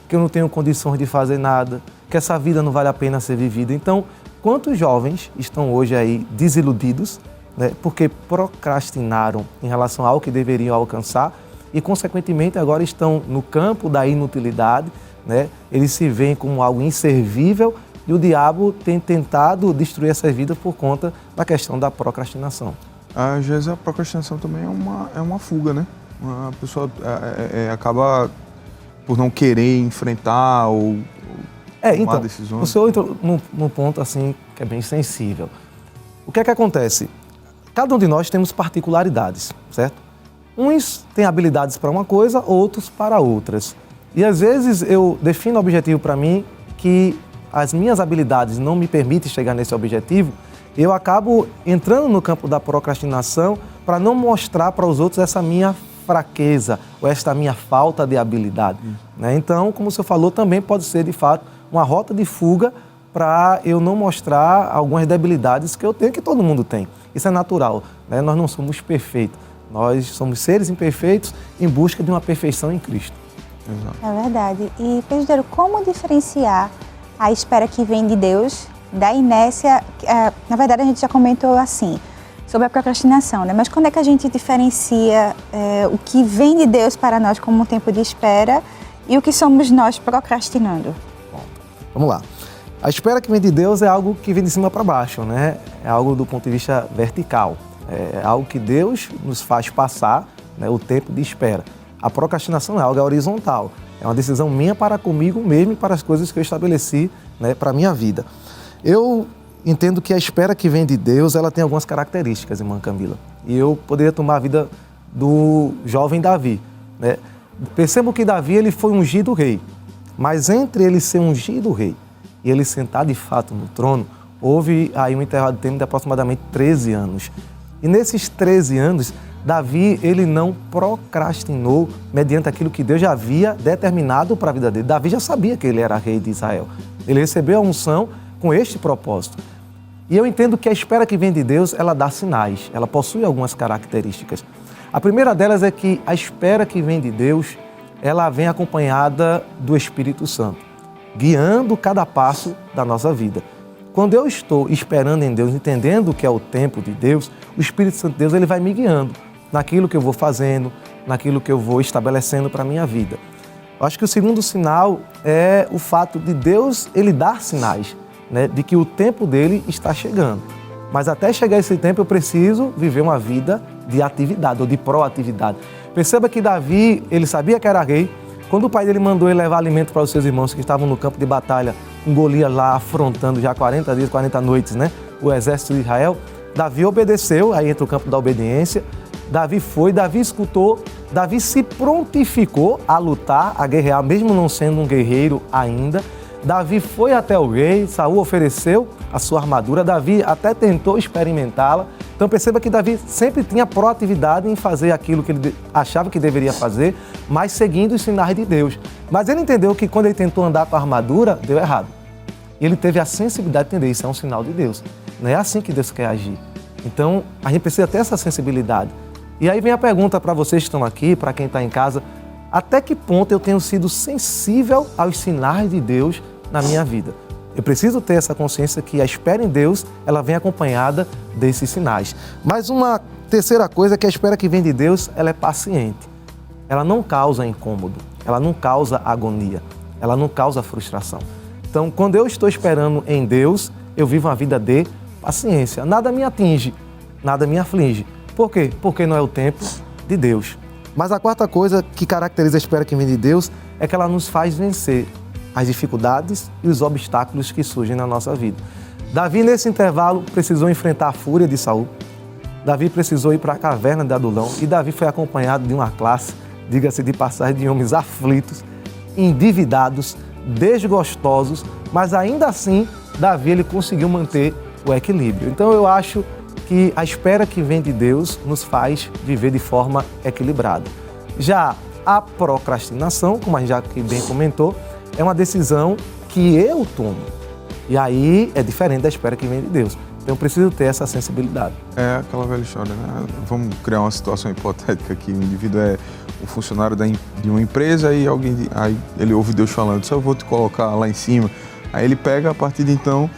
que eu não tenho condições de fazer nada, que essa vida não vale a pena ser vivida. Então, quantos jovens estão hoje aí desiludidos, né, porque procrastinaram em relação ao que deveriam alcançar e, consequentemente, agora estão no campo da inutilidade, né? Eles se veem como algo inservível e o diabo tem tentado destruir essas vidas por conta da questão da procrastinação. Às vezes a procrastinação também é uma fuga, né? A pessoa acaba por não querer enfrentar ou tomar decisões. O senhor entrou num ponto assim que é bem sensível. O que é que acontece? Cada um de nós temos particularidades, certo? Uns têm habilidades para uma coisa, outros para outras. E às vezes eu defino o objetivo para mim que as minhas habilidades não me permitem chegar nesse objetivo, eu acabo entrando no campo da procrastinação para não mostrar para os outros essa minha fraqueza ou esta minha falta de habilidade. Né? Então, como o senhor falou, também pode ser, de fato, uma rota de fuga para eu não mostrar algumas debilidades que eu tenho, que todo mundo tem. Isso é natural, né? Nós não somos perfeitos. Nós somos seres imperfeitos em busca de uma perfeição em Cristo. Exato. É verdade. E, presbítero, como diferenciar a espera que vem de Deus da inércia? Na verdade, a gente já comentou assim, sobre a procrastinação, né? Mas quando é que a gente diferencia o que vem de Deus para nós como um tempo de espera e o que somos nós procrastinando? Bom, vamos lá. A espera que vem de Deus é algo que vem de cima para baixo, né? É algo do ponto de vista vertical. É algo que Deus nos faz passar, né, o tempo de espera. A procrastinação é algo horizontal. É uma decisão minha para comigo mesmo e para as coisas que eu estabeleci, né, para a minha vida. Eu entendo que a espera que vem de Deus, ela tem algumas características, irmã Camila. E eu poderia tomar a vida do jovem Davi, né? Percebo que Davi, ele foi ungido rei. Mas entre ele ser ungido rei e ele sentar de fato no trono, houve aí um intervalo de tempo de aproximadamente 13 anos. E nesses 13 anos, Davi, ele não procrastinou mediante aquilo que Deus já havia determinado para a vida dele. Davi já sabia que ele era rei de Israel. Ele recebeu a unção com este propósito. E eu entendo que a espera que vem de Deus, ela dá sinais, ela possui algumas características. A primeira delas é que a espera que vem de Deus, ela vem acompanhada do Espírito Santo, guiando cada passo da nossa vida. Quando eu estou esperando em Deus, entendendo que é o tempo de Deus, o Espírito Santo de Deus, ele vai me guiando naquilo que eu vou fazendo, naquilo que eu vou estabelecendo para a minha vida. Eu acho que o segundo sinal é o fato de Deus, ele dar sinais, né, de que o tempo dele está chegando. Mas até chegar esse tempo eu preciso viver uma vida de atividade ou de proatividade. Perceba que Davi, ele sabia que era rei. Quando o pai dele mandou ele levar alimento para os seus irmãos que estavam no campo de batalha, com Golias lá afrontando já 40 dias, 40 noites, né, o exército de Israel, Davi obedeceu, aí entra o campo da obediência. Davi foi, Davi escutou, Davi se prontificou a lutar, a guerrear, mesmo não sendo um guerreiro ainda. Davi foi até o rei, Saul ofereceu a sua armadura, Davi até tentou experimentá-la. Então perceba que Davi sempre tinha proatividade em fazer aquilo que ele achava que deveria fazer, mas seguindo os sinais de Deus. Mas ele entendeu que quando ele tentou andar com a armadura, deu errado. E ele teve a sensibilidade de entender, isso é um sinal de Deus. Não é assim que Deus quer agir. Então a gente precisa ter essa sensibilidade. E aí vem a pergunta para vocês que estão aqui, para quem está em casa, até que ponto eu tenho sido sensível aos sinais de Deus na minha vida? Eu preciso ter essa consciência que a espera em Deus, ela vem acompanhada desses sinais. Mas uma terceira coisa é que a espera que vem de Deus, ela é paciente. Ela não causa incômodo, ela não causa agonia, ela não causa frustração. Então, quando eu estou esperando em Deus, eu vivo uma vida de paciência. Nada me atinge, nada me aflige. Por quê? Porque não é o tempo de Deus. Mas a quarta coisa que caracteriza a espera que vem de Deus é que ela nos faz vencer as dificuldades e os obstáculos que surgem na nossa vida. Davi, nesse intervalo, precisou enfrentar a fúria de Saul. Davi precisou ir para a caverna de Adulão e Davi foi acompanhado de uma classe, diga-se de passagem, de homens aflitos, endividados, desgostosos, mas ainda assim, Davi ele conseguiu manter o equilíbrio. Então eu acho que a espera que vem de Deus nos faz viver de forma equilibrada. Já a procrastinação, como a gente já bem comentou, é uma decisão que eu tomo. E aí é diferente da espera que vem de Deus. Então eu preciso ter essa sensibilidade. É aquela velha história, né? Vamos criar uma situação hipotética aqui. O indivíduo é um funcionário de uma empresa e aí ele ouve Deus falando, só eu vou te colocar lá em cima. Aí ele pega, a partir de então,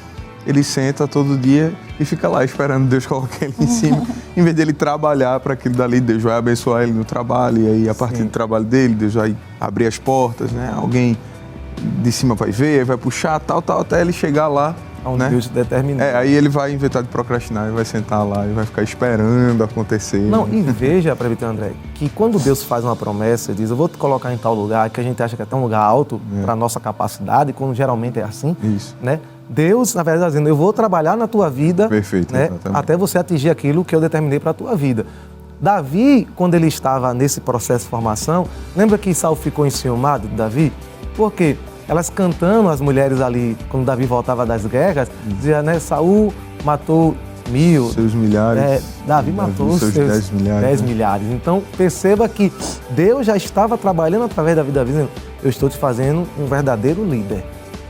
ele senta todo dia e fica lá esperando Deus colocar ele em cima. Em vez dele trabalhar para aquilo dali, Deus vai abençoar ele no trabalho. E aí, a partir do trabalho dele, Deus vai abrir as portas, né? Alguém de cima vai ver, vai puxar, tal, até ele chegar lá. Onde né? Deus determinou. Aí ele vai inventar de procrastinar, e vai sentar lá e vai ficar esperando acontecer. Não, e veja, presbítero André, que quando Deus faz uma promessa, diz, eu vou te colocar em tal lugar, que a gente acha que é tão lugar alto para a nossa capacidade, quando geralmente é assim, Isso. né? Deus, na verdade, está dizendo, eu vou trabalhar na tua vida, Perfeito, né? Até você atingir aquilo que eu determinei para a tua vida. Davi, quando ele estava nesse processo de formação, lembra que Saul ficou enciumado de Davi? Por quê? Elas cantando, as mulheres ali, quando Davi voltava das guerras, dizia, né, Saul matou mil. Seus milhares. Davi matou os seus seus 10 milhares. 10 milhares. Então, perceba que Deus já estava trabalhando através da vida dizendo, eu estou te fazendo um verdadeiro líder.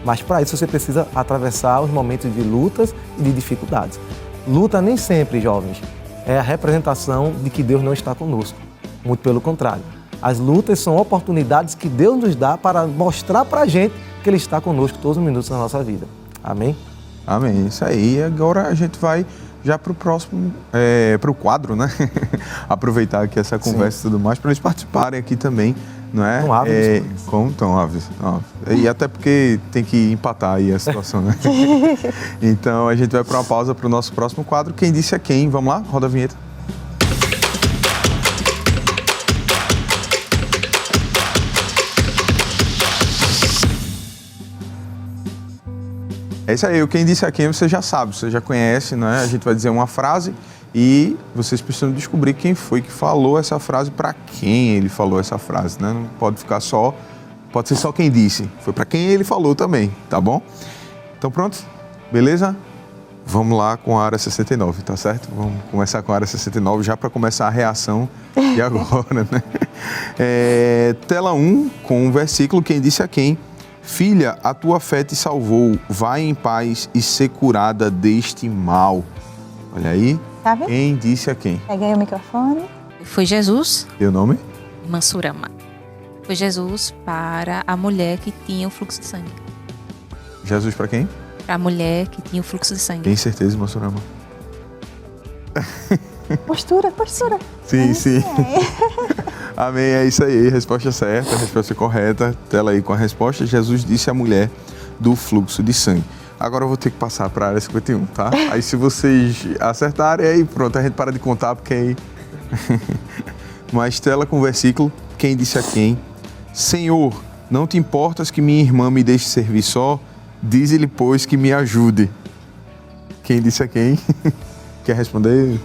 Mas para isso você precisa atravessar os momentos de lutas e de dificuldades. Luta nem sempre, jovens, é a representação de que Deus não está conosco. Muito pelo contrário. As lutas são oportunidades que Deus nos dá para mostrar para a gente que Ele está conosco todos os minutos da nossa vida. Amém? Amém. Isso aí. Agora a gente vai já para o próximo, para o quadro, né? Aproveitar aqui essa conversa e tudo mais, para eles participarem aqui também, não é? Estão ávidos. Como estão ávidos? E até porque tem que empatar aí a situação, né? Então a gente vai para uma pausa para o nosso próximo quadro. Quem disse é quem? Vamos lá? Roda a vinheta. É isso aí, quem disse a quem você já sabe, você já conhece, né? A gente vai dizer uma frase e vocês precisam descobrir quem foi que falou essa frase, para quem ele falou essa frase, né? Não pode ficar só, pode ser só quem disse, foi para quem ele falou também, tá bom? Então pronto? Beleza? Vamos lá com a área 69, tá certo? Vamos começar com a área 69 já para começar a reação de agora, né? Tela 1 com um versículo, quem disse a quem? Filha, a tua fé te salvou, vai em paz e ser curada deste mal. Olha aí, Tá vendo? quem disse a quem? Pega aí o microfone. Foi Jesus, Teu nome? Mansurama. Foi Jesus para a mulher que tinha o fluxo de sangue. Jesus para quem? Para a mulher que tinha o fluxo de sangue. Tem certeza, Mansurama? Postura. Sim, sim. Amém, é isso aí, resposta certa, resposta correta. Tela aí com a resposta. Jesus disse à mulher do fluxo de sangue. Agora eu vou ter que passar para a área 51, tá? Aí se vocês acertarem, aí pronto, a gente para de contar, porque aí... Mas tela com o versículo, quem disse a quem? Senhor, não te importas que minha irmã me deixe servir só? Dize-lhe, pois, que me ajude. Quem disse a quem? Quer responder?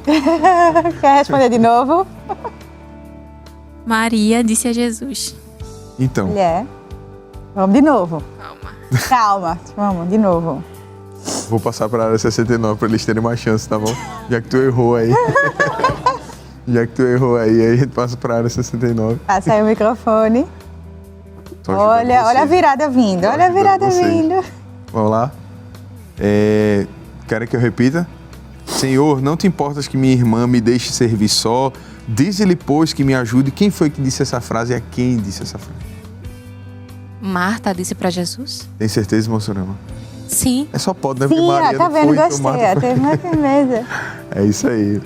Quer responder de novo? Maria disse a Jesus. Então, Mulher. Vamos de novo. Calma. Calma, vamos de novo. vou passar para a área 69 para eles terem mais chance, tá bom? Já que tu errou aí. Aí a gente passa para a área 69. Passa aí o microfone. Tô ajudando Olha a vocês. virada vindo, Tô olha a virada ajudando vocês. vindo. Vamos lá? Querem que eu repita? Senhor, não te importas que minha irmã me deixe servir só? Diz-lhe, pois, que me ajude. Quem foi que disse essa frase e a quem disse essa frase? Marta disse para Jesus? Tem certeza, Monsorama? Sim. É só pode, né? Porque Sim, Maria tá não vendo, foi, então gostei. Marta foi. Teve uma firmeza. É isso aí.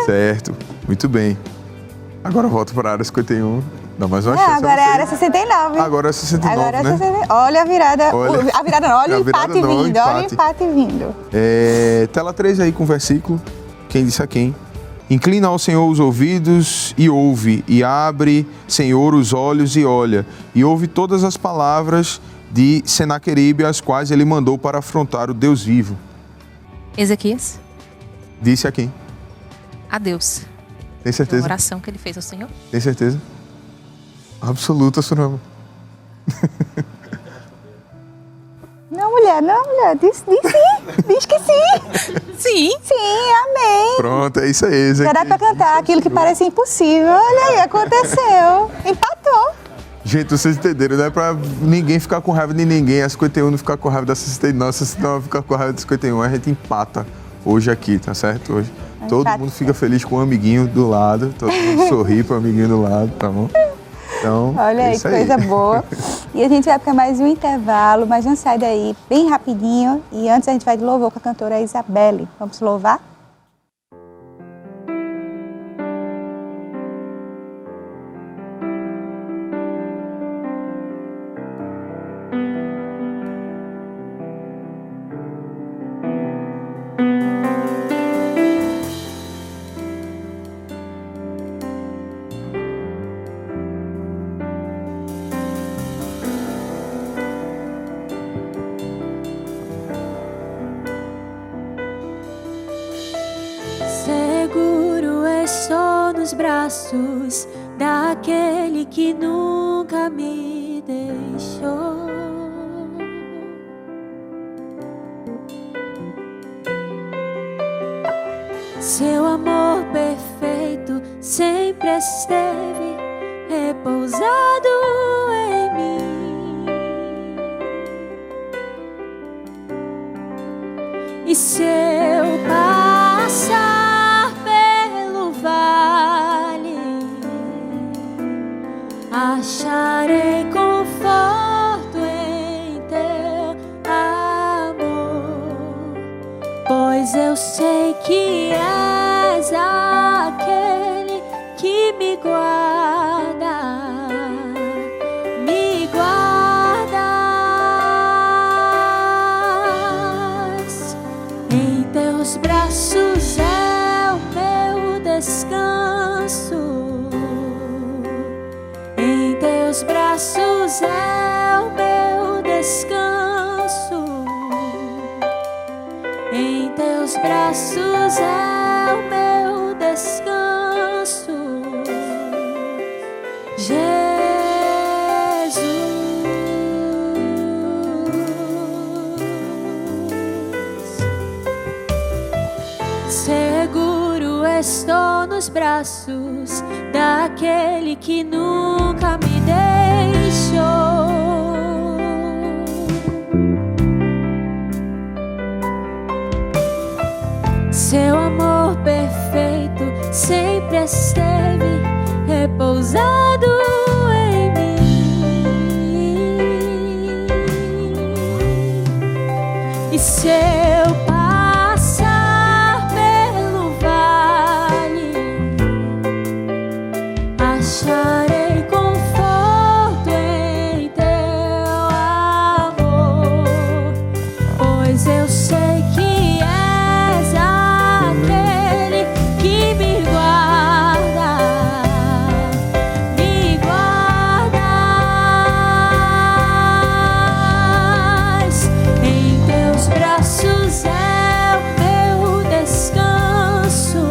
Certo. Muito bem. Agora eu volto para a área 51. Dá mais uma chance. Agora é a área vocês. 69. Agora é 69, Agora é né? 69. Olha a virada. Olha. A virada não, olha A o virada empate não, vindo. Olha o empate. empate vindo. Tela 3 aí com o versículo. Quem disse a quem? Inclina ao Senhor os ouvidos e ouve, e abre, Senhor, os olhos e olha, e ouve todas as palavras de Senaqueribe, as quais ele mandou para afrontar o Deus vivo. Ezequias? Disse a quem? A Deus. Tem A certeza? oração que ele fez ao Senhor. Tem certeza? Absoluta, Surama. Não, mulher. Diz sim. Diz que sim. Sim. Sim, amém. Pronto, é isso aí. Já dá pra cantar aquilo que parece impossível. Olha aí, aconteceu. Empatou. Gente, vocês entenderam, não é pra ninguém ficar com raiva de ninguém, a 51 não ficar com raiva da 69, a 69 ficar com raiva da 51, a gente empata hoje aqui, tá certo? Hoje todo mundo fica feliz com o amiguinho do lado, todo mundo sorri pro amiguinho do lado, tá bom? Então, Olha aí, isso que coisa boa. E a gente vai para mais um intervalo, mas não sai daí, bem rapidinho. E antes a gente vai de louvor com a cantora Isabelle. Vamos louvar? Seguro é só nos braços daquele que nunca me deixou. Seu amor perfeito sempre esteve repousado em mim. E se eu passar pelo vale, acharei conforto em teu amor, pois eu sei que és aquele que me guarda, me guardas. Em teus braços é o meu descanso, em teus braços é o meu descanso, em teus braços é o meu descanso, Jesus. Seguro estou nos braços daquele que nunca me deixou. Seu amor perfeito sempre esteve repousado em mim. E se eu passar pelo vale, acharei conforto em teu amor, pois eu sei que és aquele que me guarda, me guardas. Em teus braços é o meu descanso,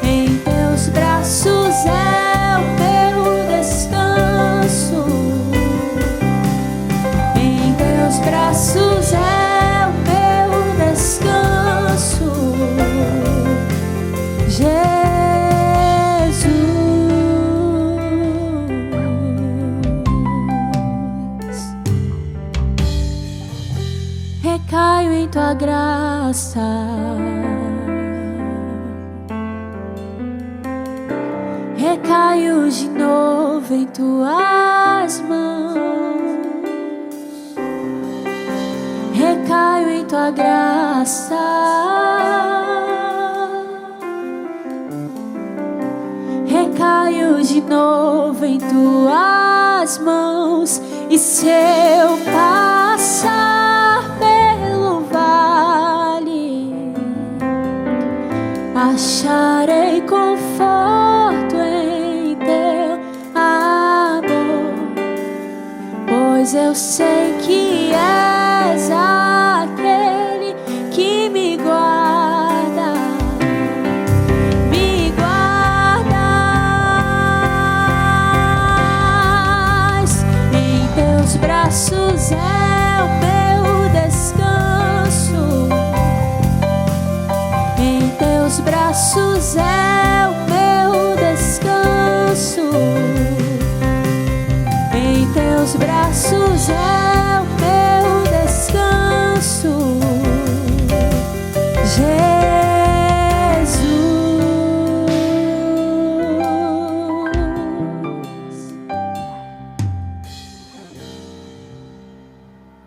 em teus braços é o meu descanso, em teus braços é o meu descanso, Jesus. Recaio em tua graça, recaio de novo em tuas mãos, recaio em tua graça, recaio de novo em tuas mãos. E se eu passar pelo vale, acharei conforto em teu amor, pois eu sei que és aquele que me guarda, me guardas. Em teus braços é o meu descanso, em teus braços é o meu descanso, em teus braços é o meu descanso, Jesus.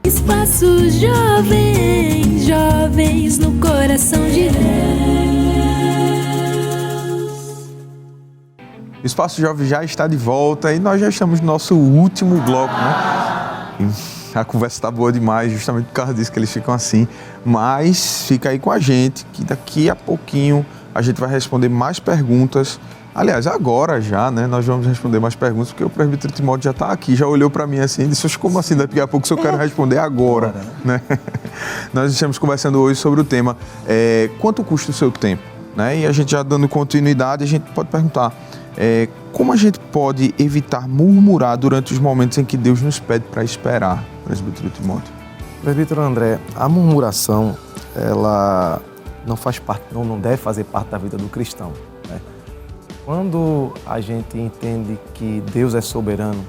Espaço jovens, jovens no coração de Deus. O Espaço Jovem já está de volta e nós já estamos no nosso último bloco, né? A conversa está boa demais, justamente por causa disso que eles ficam assim. Mas fica aí com a gente, que daqui a pouquinho a gente vai responder mais perguntas. Aliás, agora já, né? Nós vamos responder mais perguntas, porque o presbítero Timóteo já está aqui, já olhou para mim assim e disse: como assim, daqui a pouco se eu quero responder agora, né? Nós estamos conversando hoje sobre o tema quanto custa o seu tempo, né? E a gente já dando continuidade, a gente pode perguntar como a gente pode evitar murmurar durante os momentos em que Deus nos pede para esperar, presbítero Timóteo? Presbítero André, a murmuração, ela não faz parte, não deve fazer parte da vida do cristão, né? Quando a gente entende que Deus é soberano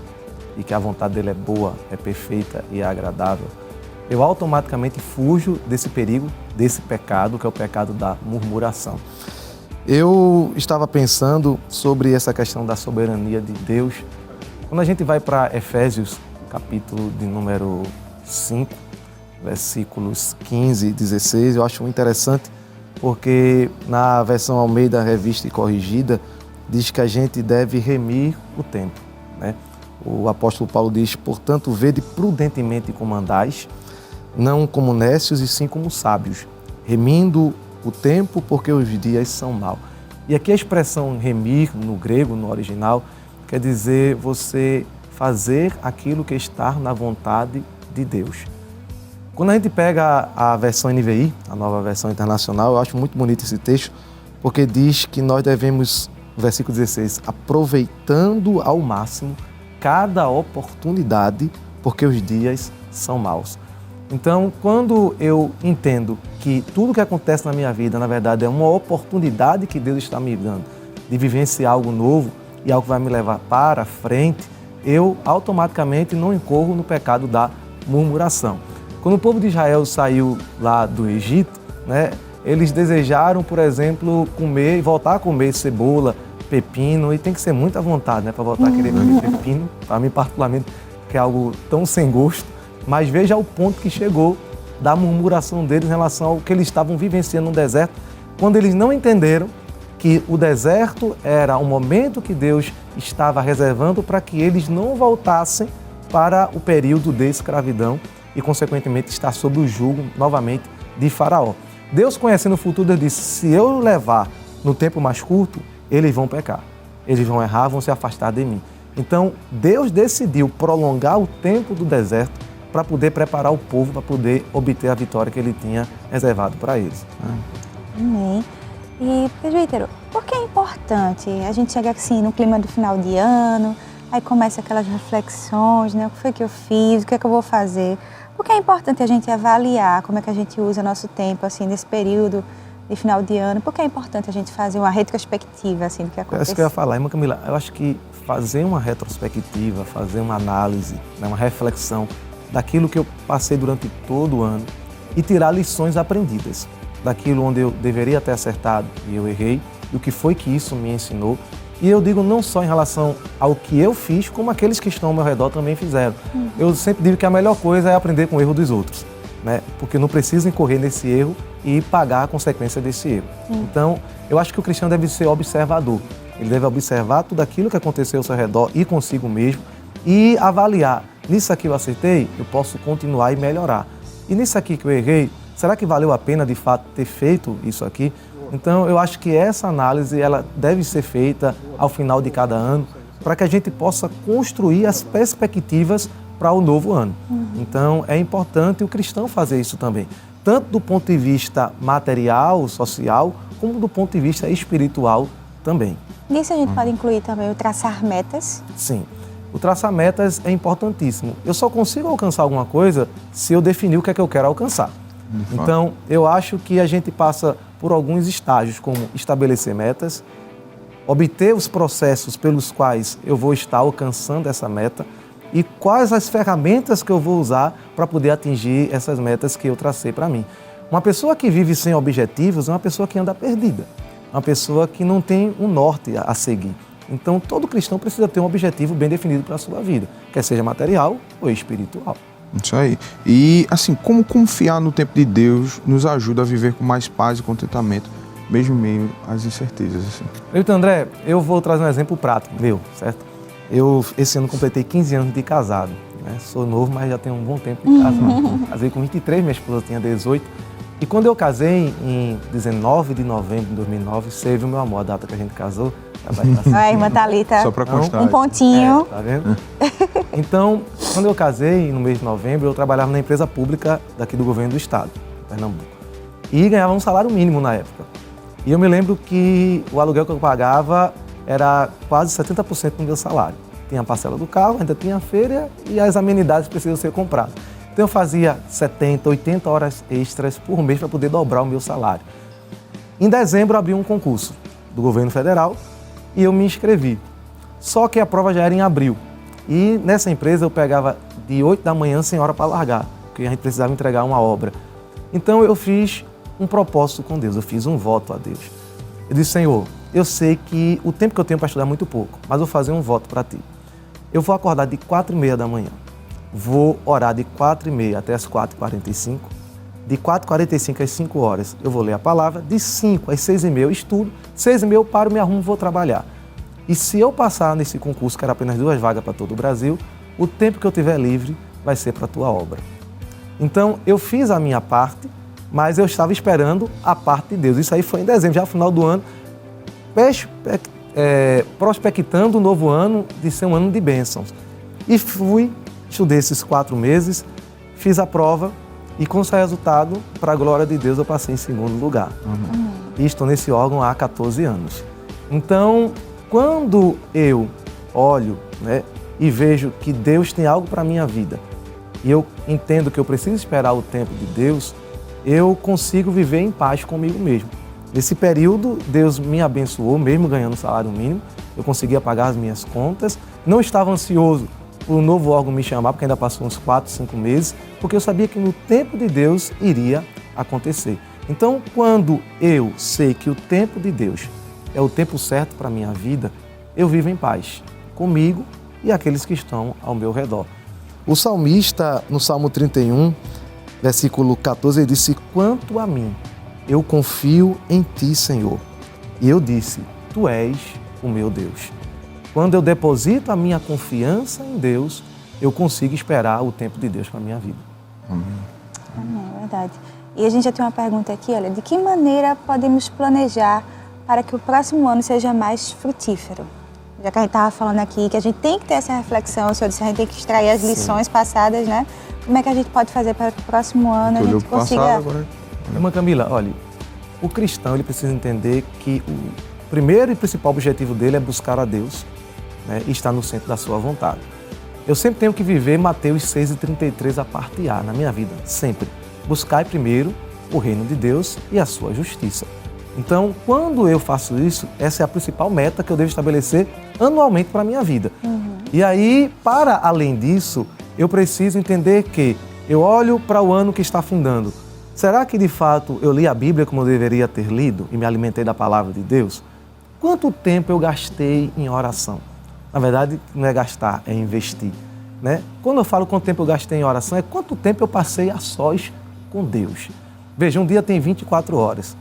e que a vontade dele é boa, é perfeita e é agradável, eu automaticamente fujo desse perigo, desse pecado, que é o pecado da murmuração. Eu estava pensando sobre essa questão da soberania de Deus. Quando a gente vai para Efésios, capítulo de número 5, versículos 15 e 16, eu acho interessante, porque na versão Almeida Revista e Corrigida, diz que a gente deve remir o tempo, né? O apóstolo Paulo diz, portanto, vede prudentemente como andais, não como nécios e sim como sábios, remindo o tempo porque os dias são maus. E aqui a expressão remir, no grego, no original, quer dizer você fazer aquilo que está na vontade de Deus. Quando a gente pega a versão NVI, a nova versão internacional, eu acho muito bonito esse texto, porque diz que nós devemos, no versículo 16, aproveitando ao máximo cada oportunidade, porque os dias são maus. Então, quando eu entendo que tudo que acontece na minha vida, na verdade, é uma oportunidade que Deus está me dando de vivenciar algo novo e algo que vai me levar para frente, eu automaticamente não incorro no pecado da murmuração. Quando o povo de Israel saiu lá do Egito, né, eles desejaram, por exemplo, comer e voltar a comer cebola, pepino, e tem que ser muita vontade, né, para voltar a querer comer pepino, para mim particularmente, que é algo tão sem gosto. Mas veja o ponto que chegou da murmuração deles em relação ao que eles estavam vivenciando no deserto, quando eles não entenderam que o deserto era um momento que Deus estava reservando para que eles não voltassem para o período de escravidão e, consequentemente, estar sob o jugo novamente de Faraó. Deus, conhecendo o futuro, Deus disse, se eu levar no tempo mais curto, eles vão pecar, eles vão errar, vão se afastar de mim. Então, Deus decidiu prolongar o tempo do deserto para poder preparar o povo, para poder obter a vitória que ele tinha reservado para eles. Amém. E, presbítero, por que é importante a gente chegar assim no clima do final de ano, aí começa aquelas reflexões, né? O que foi que eu fiz, o que é que eu vou fazer? Por que é importante a gente avaliar como é que a gente usa nosso tempo, assim, nesse período de final de ano? Por que é importante a gente fazer uma retrospectiva, assim, do que aconteceu? É isso que eu ia falar, irmã Camila. Eu acho que fazer uma retrospectiva, fazer uma análise, né, uma reflexão daquilo que eu passei durante todo o ano e tirar lições aprendidas daquilo onde eu deveria ter acertado e eu errei, e o que foi que isso me ensinou. E eu digo não só em relação ao que eu fiz, como aqueles que estão ao meu redor também fizeram. Eu sempre digo que a melhor coisa é aprender com o erro dos outros, né? Porque não precisa incorrer nesse erro e pagar a consequência desse erro. Então, eu acho que o cristão deve ser observador. Ele deve observar tudo aquilo que aconteceu ao seu redor e consigo mesmo e avaliar. Nisso aqui eu acertei, eu posso continuar e melhorar. E nisso aqui que eu errei, será que valeu a pena de fato ter feito isso aqui? Então eu acho que essa análise ela deve ser feita ao final de cada ano para que a gente possa construir as perspectivas para o novo ano. Então é importante o cristão fazer isso também, tanto do ponto de vista material, social, como do ponto de vista espiritual também. Nisso a gente pode incluir também o traçar metas? Sim. O traçar metas é importantíssimo. Eu só consigo alcançar alguma coisa se eu definir o que é que eu quero alcançar. Então, eu acho que a gente passa por alguns estágios, como estabelecer metas, obter os processos pelos quais eu vou estar alcançando essa meta e quais as ferramentas que eu vou usar para poder atingir essas metas que eu tracei para mim. Uma pessoa que vive sem objetivos é uma pessoa que anda perdida, uma pessoa que não tem um norte a seguir. Então, todo cristão precisa ter um objetivo bem definido para a sua vida, quer seja material ou espiritual. Isso aí. E, assim, como confiar no tempo de Deus nos ajuda a viver com mais paz e contentamento, mesmo em meio às incertezas, assim? Então, André, eu vou trazer um exemplo prático meu, certo? Eu, esse ano, completei 15 anos de casado, né? Sou novo, mas já tenho um bom tempo de casado. Casei com 23, minha esposa tinha 18. E quando eu casei, em 19 de novembro de 2009, serviu o meu amor, a data que a gente casou. A irmã Thalita, só para constar. Um pontinho. Tá vendo? Então, quando eu casei, no mês de novembro, eu trabalhava na empresa pública daqui do governo do estado, Pernambuco. E ganhava um salário mínimo na época. E eu me lembro que o aluguel que eu pagava era quase 70% do meu salário. Tinha a parcela do carro, ainda tinha a feira e as amenidades precisam ser compradas. Então eu fazia 70, 80 horas extras por mês para poder dobrar o meu salário. Em dezembro abriu um concurso do governo federal e eu me inscrevi. Só que a prova já era em abril. E nessa empresa eu pegava de 8 da manhã sem hora para largar, porque a gente precisava entregar uma obra. Então eu fiz um propósito com Deus, eu fiz um voto a Deus. Eu disse, Senhor, eu sei que o tempo que eu tenho para estudar é muito pouco, mas eu vou fazer um voto para Ti. Eu vou acordar de 4h30 da manhã, vou orar de 4h30 até as 4h45, de 4h45 às 5 horas eu vou ler a palavra, de 5 às 6h30 eu estudo, 6h30 eu paro, me arrumo, vou trabalhar. E se eu passar nesse concurso, que era apenas 2 vagas para todo o Brasil, o tempo que eu tiver livre vai ser para a Tua obra. Então, eu fiz a minha parte, mas eu estava esperando a parte de Deus. Isso aí foi em dezembro, já no final do ano, prospectando o novo ano de ser um ano de bênçãos. E estudei esses 4 meses, fiz a prova e com esse resultado, para a glória de Deus, eu passei em 2º lugar. E estou nesse órgão há 14 anos. Então, quando eu olho, né, e vejo que Deus tem algo para a minha vida, e eu entendo que eu preciso esperar o tempo de Deus, eu consigo viver em paz comigo mesmo. Nesse período, Deus me abençoou, mesmo ganhando salário mínimo, eu conseguia pagar as minhas contas, não estava ansioso por um novo órgão me chamar, porque ainda passou uns 4, 5 meses, porque eu sabia que no tempo de Deus iria acontecer. Então, quando eu sei que o tempo de Deus é o tempo certo para a minha vida, eu vivo em paz, comigo e aqueles que estão ao meu redor. O salmista, no Salmo 31, versículo 14, ele disse, quanto a mim, eu confio em Ti, Senhor. E eu disse, Tu és o meu Deus. Quando eu deposito a minha confiança em Deus, eu consigo esperar o tempo de Deus para a minha vida. Amém, é verdade. E a gente já tem uma pergunta aqui, olha, de que maneira podemos planejar para que o próximo ano seja mais frutífero? Já que a gente estava falando aqui que a gente tem que ter essa reflexão, o senhor disse que a gente tem que extrair as lições passadas, né? Como é que a gente pode fazer para que o próximo ano a gente consiga... Irmã Camila, olha, o cristão ele precisa entender que o primeiro e principal objetivo dele é buscar a Deus, né, e estar no centro da sua vontade. Eu sempre tenho que viver Mateus 6:33, a parte A, na minha vida, sempre. Buscai primeiro o reino de Deus e a sua justiça. Então, quando eu faço isso, essa é a principal meta que eu devo estabelecer anualmente para a minha vida. E aí, para além disso, eu preciso entender que eu olho para o ano que está findando. Será que, de fato, eu li a Bíblia como eu deveria ter lido e me alimentei da palavra de Deus? Quanto tempo eu gastei em oração? Na verdade, não é gastar, é investir, né? Quando eu falo quanto tempo eu gastei em oração, é quanto tempo eu passei a sós com Deus. Veja, um dia tem 24 horas.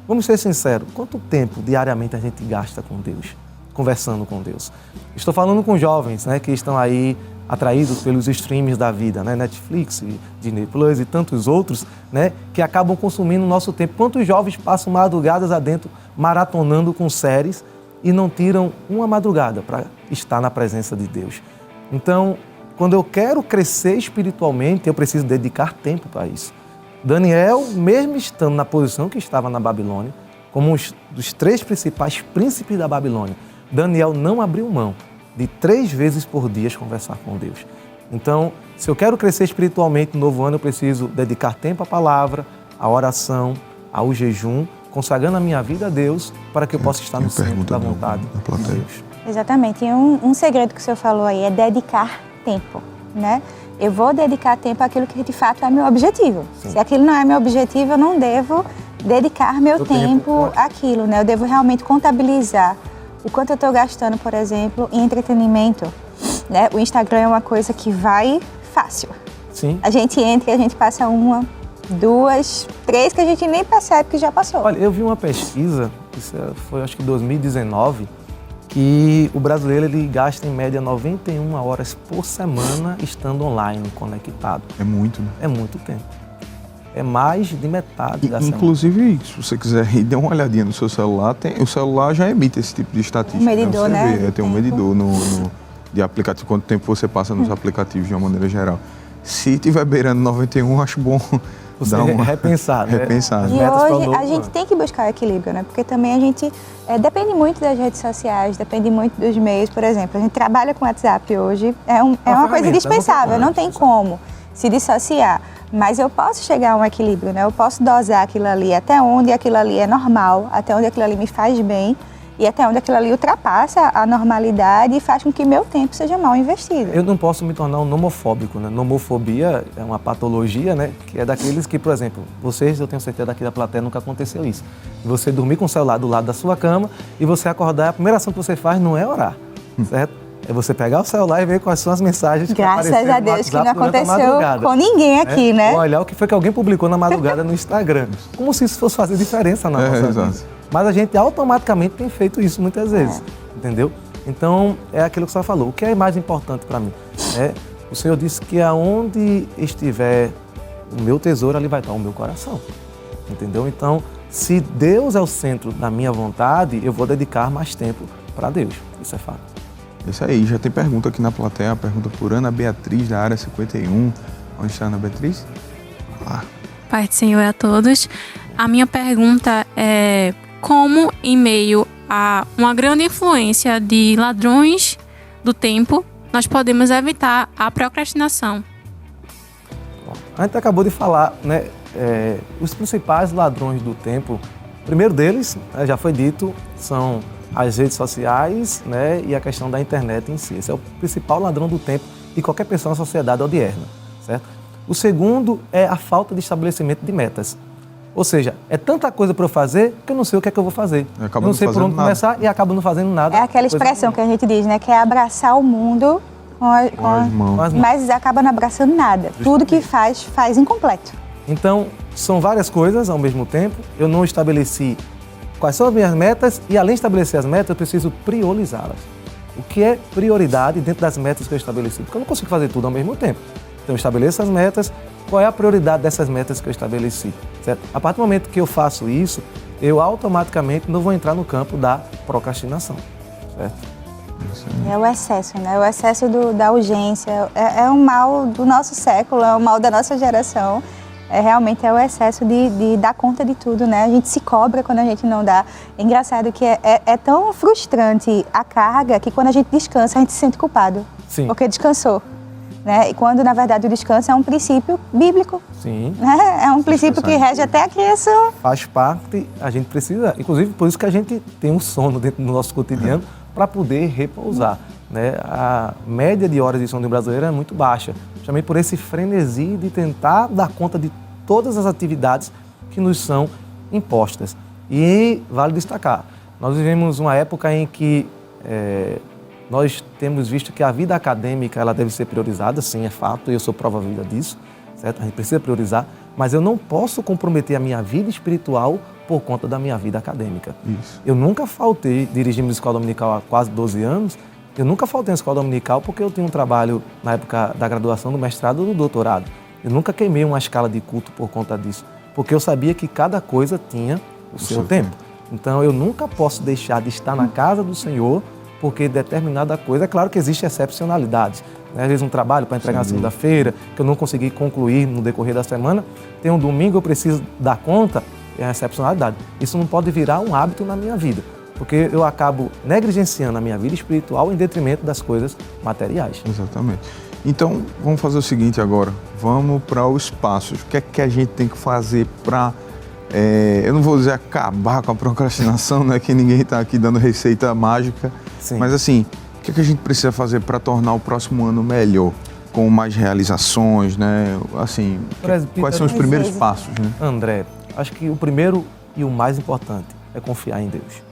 Vamos ser sinceros, quanto tempo diariamente a gente gasta com Deus, conversando com Deus? Estou falando com jovens, né, que estão aí atraídos pelos streams da vida, né, Netflix, Disney Plus e tantos outros, né, que acabam consumindo o nosso tempo. Quantos jovens passam madrugadas adentro maratonando com séries e não tiram uma madrugada para estar na presença de Deus? Então, quando eu quero crescer espiritualmente, eu preciso dedicar tempo para isso. Daniel, mesmo estando na posição que estava na Babilônia, como um dos 3 principais príncipes da Babilônia, Daniel não abriu mão de 3 vezes por dia conversar com Deus. Então, se eu quero crescer espiritualmente no novo ano, eu preciso dedicar tempo à palavra, à oração, ao jejum, consagrando a minha vida a Deus para que eu possa estar no centro da vontade de Deus. Exatamente. E um segredo que o senhor falou aí é dedicar tempo, né? Eu vou dedicar tempo àquilo que de fato é meu objetivo. Sim. Se aquilo não é meu objetivo, eu não devo dedicar meu tempo àquilo, né? Eu devo realmente contabilizar o quanto eu estou gastando, por exemplo, em entretenimento, né? O Instagram é uma coisa que vai fácil. Sim. A gente entra e a gente passa 1, 2, 3 que a gente nem percebe que já passou. Olha, eu vi uma pesquisa, isso foi acho que 2019, que o brasileiro ele gasta em média 91 horas por semana estando online, conectado. É muito, né? É muito tempo. É mais de metade da semana. Inclusive, se você quiser ir, dê uma olhadinha no seu celular, o celular já emite esse tipo de estatística. Um medidor, né? Tem um medidor de aplicativo, quanto tempo você passa nos aplicativos de uma maneira geral. Se tiver beirando 91, acho bom você dar uma repensar, né? repensar. E hoje a gente tem que buscar equilíbrio, né? Porque também a gente depende muito das redes sociais, depende muito dos meios. Por exemplo, a gente trabalha com WhatsApp hoje, é uma coisa indispensável, não tem como. se dissociar. Mas eu posso chegar a um equilíbrio, né? Eu posso dosar aquilo ali até onde aquilo ali é normal, até onde aquilo ali me faz bem e até onde aquilo ali ultrapassa a normalidade e faz com que meu tempo seja mal investido. Eu não posso me tornar um nomofóbico, né? Nomofobia é uma patologia, né? Que é daqueles que, por exemplo, vocês, eu tenho certeza daqui da plateia, nunca aconteceu isso. Você dormir com o celular do lado da sua cama e você acordar, a primeira ação que você faz não é orar, certo? É você pegar o celular e ver quais são as mensagens que apareceram Graças a Deus que não aconteceu com ninguém aqui, né? Olhar o que foi que alguém publicou na madrugada no Instagram. Como se isso fosse fazer diferença na nossa vida. Mas a gente automaticamente tem feito isso muitas vezes, entendeu? Então, é aquilo que você falou. O que é mais importante para mim? O Senhor disse que aonde estiver o meu tesouro, ali vai estar o meu coração, entendeu? Então, se Deus é o centro da minha vontade, eu vou dedicar mais tempo para Deus. Isso é fato. Isso aí, já tem pergunta aqui na plateia, pergunta por Ana Beatriz, da área 51. Onde está a Ana Beatriz? Pai do Senhor a todos. A minha pergunta é como, em meio a uma grande influência de ladrões do tempo, nós podemos evitar a procrastinação? A gente acabou de falar, né? Os principais ladrões do tempo, o primeiro deles, já foi dito, são as redes sociais, né, e a questão da internet em si. Esse é o principal ladrão do tempo de qualquer pessoa na sociedade odierna, certo? O segundo é a falta de estabelecimento de metas. Ou seja, é tanta coisa para eu fazer que eu não sei o que é que eu vou fazer. Eu não sei por onde começar e acabo não fazendo nada. É aquela expressão que a gente diz, né, que é abraçar o mundo com as mãos. Mas acaba não abraçando nada. Justamente. Tudo que faz incompleto. Então, são várias coisas ao mesmo tempo. Eu não estabeleci quais são as minhas metas e, além de estabelecer as metas, eu preciso priorizá-las. O que é prioridade dentro das metas que eu estabeleci? Porque eu não consigo fazer tudo ao mesmo tempo. Então, eu estabeleço as metas. Qual é a prioridade dessas metas que eu estabeleci? Certo? A partir do momento que eu faço isso, eu automaticamente não vou entrar no campo da procrastinação. Certo? É o excesso, né? O excesso da urgência. É um mal do nosso século, é um mal da nossa geração. Realmente é o excesso de dar conta de tudo, né? A gente se cobra quando a gente não dá. É engraçado que é tão frustrante a carga que quando a gente descansa, a gente se sente culpado. Sim. Porque descansou. Né? E quando, na verdade, o descanso é um princípio bíblico. Sim. Né? É um princípio que rege até a criação. Faz parte, a gente precisa, inclusive por isso que a gente tem um sono dentro do nosso cotidiano para poder repousar. Né? A média de horas de sono do brasileiro é muito baixa, justamente por esse frenesi de tentar dar conta de todas as atividades que nos são impostas. E vale destacar, nós vivemos uma época em que nós temos visto que a vida acadêmica ela deve ser priorizada, sim, é fato, e eu sou prova viva disso, certo? A gente precisa priorizar, mas eu não posso comprometer a minha vida espiritual por conta da minha vida acadêmica. Isso. Eu nunca faltei, dirigindo a escola dominical há quase 12 anos, eu nunca faltei na escola dominical porque eu tinha um trabalho na época da graduação, do mestrado ou do doutorado. Eu nunca queimei uma escala de culto por conta disso, porque eu sabia que cada coisa tinha o seu tempo. Então eu nunca posso deixar de estar na casa do Senhor porque determinada coisa, é claro que existe excepcionalidades. Né? Às vezes um trabalho para entregar na segunda-feira, que eu não consegui concluir no decorrer da semana, tem um domingo, eu preciso dar conta, é a excepcionalidade. Isso não pode virar um hábito na minha vida, porque eu acabo negligenciando a minha vida espiritual em detrimento das coisas materiais. Exatamente. Então, vamos fazer o seguinte agora, vamos para os passos. O que é que a gente tem que fazer para, eu não vou dizer acabar com a procrastinação, né? Que ninguém está aqui dando receita mágica. Sim. Mas assim, o que é que a gente precisa fazer para tornar o próximo ano melhor? Com mais realizações, né? Assim, quais são os primeiros passos, né? André, acho que o primeiro e o mais importante é confiar em Deus.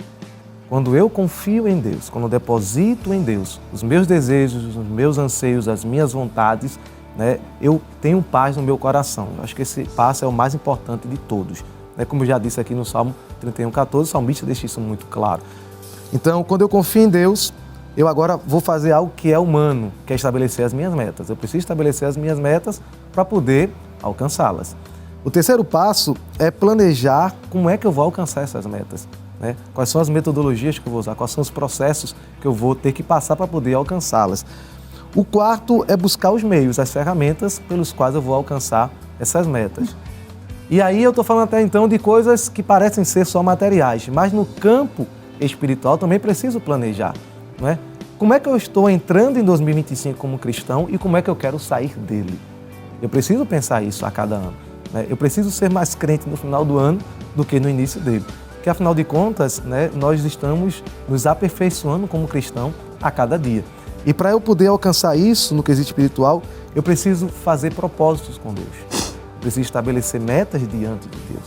Quando eu confio em Deus, quando eu deposito em Deus os meus desejos, os meus anseios, as minhas vontades, né, eu tenho paz no meu coração. Eu acho que esse passo é o mais importante de todos. Como eu já disse aqui no Salmo 31:14, o salmista deixa isso muito claro. Então, quando eu confio em Deus, eu agora vou fazer algo que é humano, que é estabelecer as minhas metas. Eu preciso estabelecer as minhas metas para poder alcançá-las. O terceiro passo é planejar como é que eu vou alcançar essas metas. Né? Quais são as metodologias que eu vou usar, quais são os processos que eu vou ter que passar para poder alcançá-las. O quarto é buscar os meios, as ferramentas pelos quais eu vou alcançar essas metas. E aí eu estou falando até então de coisas que parecem ser só materiais, mas no campo espiritual também preciso planejar. Não é? Como é que eu estou entrando em 2025 como cristão e como é que eu quero sair dele? Eu preciso pensar isso a cada ano, né? Eu preciso ser mais crente no final do ano do que no início dele. Porque, afinal de contas, né, nós estamos nos aperfeiçoando como cristão a cada dia. E para eu poder alcançar isso no quesito espiritual, eu preciso fazer propósitos com Deus. Eu preciso estabelecer metas diante de Deus.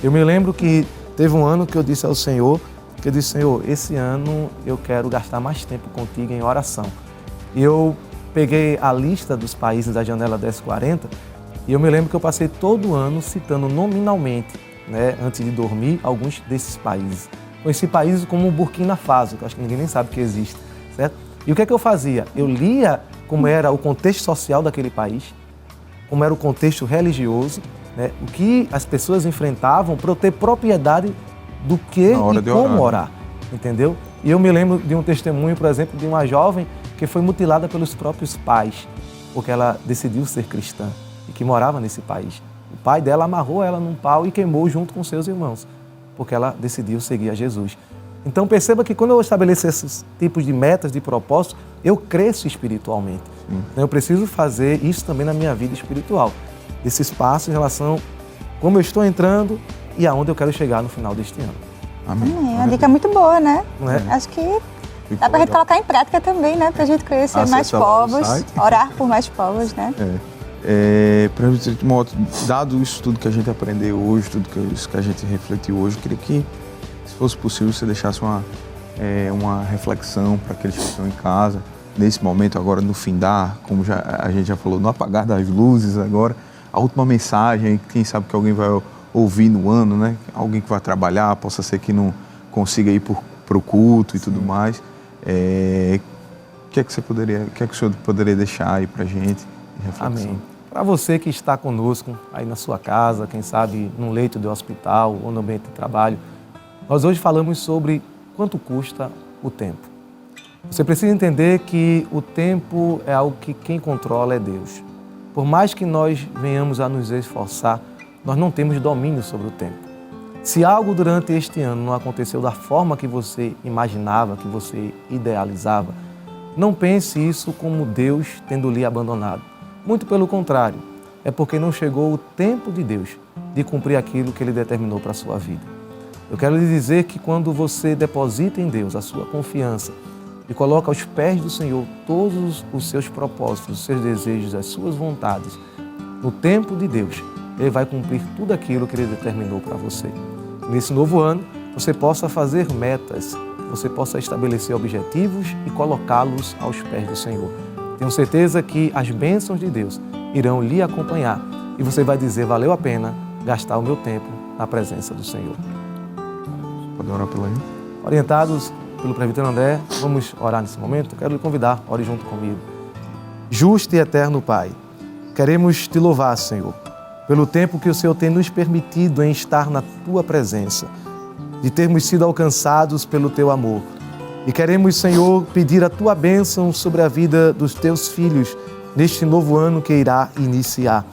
Eu me lembro que teve um ano que eu disse ao Senhor, Senhor, esse ano eu quero gastar mais tempo contigo em oração. E eu peguei a lista dos países da janela 1040 e eu me lembro que eu passei todo ano citando nominalmente, né, antes de dormir, alguns desses países. Conheci países como o Burkina Faso, que eu acho que ninguém nem sabe que existe, certo? E o que é que eu fazia? Eu lia como era o contexto social daquele país, como era o contexto religioso, né, o que as pessoas enfrentavam para eu ter propriedade do que e como orar, entendeu? E eu me lembro de um testemunho, por exemplo, de uma jovem que foi mutilada pelos próprios pais, porque ela decidiu ser cristã e que morava nesse país. O pai dela amarrou ela num pau e queimou junto com seus irmãos, porque ela decidiu seguir a Jesus. Então perceba que quando eu estabeleço esses tipos de metas, de propósitos, eu cresço espiritualmente. Então eu preciso fazer isso também na minha vida espiritual. Esses passos em relação a como eu estou entrando e aonde eu quero chegar no final deste ano. Amém. Uma dica muito boa, né? Não é? Acho que dá pra gente colocar em prática também, né? Pra gente conhecer mais povos, orar por mais povos, né? Presbítero Timóteo, dado isso tudo que a gente aprendeu hoje, tudo isso que a gente refletiu hoje, eu queria que, se fosse possível, você deixasse uma reflexão para aqueles que estão em casa, nesse momento agora, no findar, como a gente já falou, no apagar das luzes agora, a última mensagem, quem sabe que alguém vai ouvir no ano, né? Alguém que vai trabalhar, possa ser que não consiga ir para o culto e tudo mais. O que é que o senhor poderia deixar aí para a gente em reflexão? Amém. Para você que está conosco aí na sua casa, quem sabe num leito de hospital ou no ambiente de trabalho, nós hoje falamos sobre quanto custa o tempo. Você precisa entender que o tempo é algo que quem controla é Deus. Por mais que nós venhamos a nos esforçar, nós não temos domínio sobre o tempo. Se algo durante este ano não aconteceu da forma que você imaginava, que você idealizava, não pense isso como Deus tendo lhe abandonado. Muito pelo contrário, é porque não chegou o tempo de Deus de cumprir aquilo que Ele determinou para a sua vida. Eu quero lhe dizer que quando você deposita em Deus a sua confiança e coloca aos pés do Senhor todos os seus propósitos, os seus desejos, as suas vontades, no tempo de Deus, Ele vai cumprir tudo aquilo que Ele determinou para você. Nesse novo ano, você possa fazer metas, você possa estabelecer objetivos e colocá-los aos pés do Senhor. Tenho certeza que as bênçãos de Deus irão lhe acompanhar e você vai dizer, valeu a pena gastar o meu tempo na presença do Senhor. Pode orar pela gente? Orientados pelo presbítero André, vamos orar nesse momento. Quero lhe convidar, ore junto comigo. Justo e eterno Pai, queremos te louvar, Senhor, pelo tempo que o Senhor tem nos permitido em estar na Tua presença, de termos sido alcançados pelo Teu amor. E queremos, Senhor, pedir a Tua bênção sobre a vida dos Teus filhos neste novo ano que irá iniciar.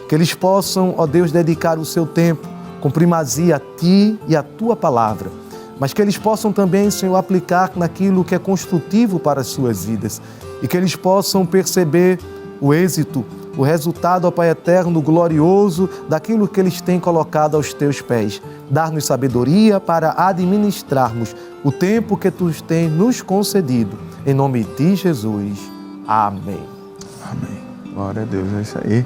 Que eles possam, ó Deus, dedicar o seu tempo com primazia a Ti e a Tua palavra, mas que eles possam também, Senhor, aplicar naquilo que é construtivo para as suas vidas e que eles possam perceber o êxito, o resultado, ó Pai eterno, glorioso daquilo que eles têm colocado aos Teus pés. Dar-nos sabedoria para administrarmos o tempo que Tu tens nos concedido. Em nome de Jesus. Amém. Amém. Glória a Deus, é isso aí.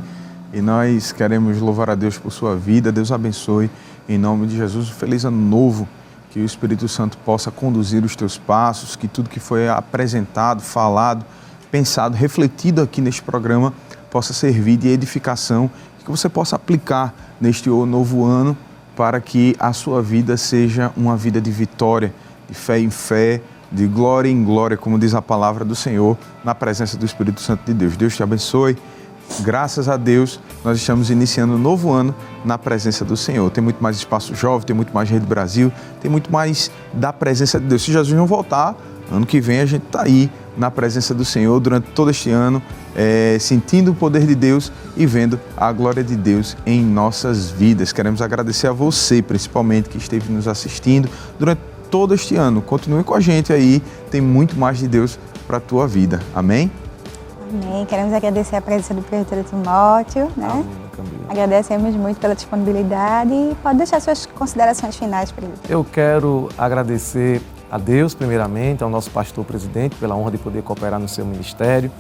E nós queremos louvar a Deus por sua vida. Deus abençoe. Em nome de Jesus, um feliz ano novo. Que o Espírito Santo possa conduzir os teus passos, que tudo que foi apresentado, falado, pensado, refletido aqui neste programa possa servir de edificação e que você possa aplicar neste novo ano para que a sua vida seja uma vida de vitória, de fé em fé, de glória em glória, como diz a palavra do Senhor, na presença do Espírito Santo de Deus. Deus te abençoe. Graças a Deus, nós estamos iniciando um novo ano na presença do Senhor. Tem muito mais espaço jovem, tem muito mais Rede Brasil, tem muito mais da presença de Deus. Se Jesus não voltar, ano que vem a gente está aí na presença do Senhor durante todo este ano, sentindo o poder de Deus e vendo a glória de Deus em nossas vidas. Queremos agradecer a você, principalmente, que esteve nos assistindo durante todo este ano. Continue com a gente aí, tem muito mais de Deus para a tua vida. Amém? Amém. Queremos agradecer a presença do presbítero Timóteo, né? Amém, Camila. Agradecemos muito pela disponibilidade e pode deixar suas considerações finais, presbítero. Eu quero agradecer a Deus, primeiramente, ao nosso pastor presidente, pela honra de poder cooperar no seu ministério.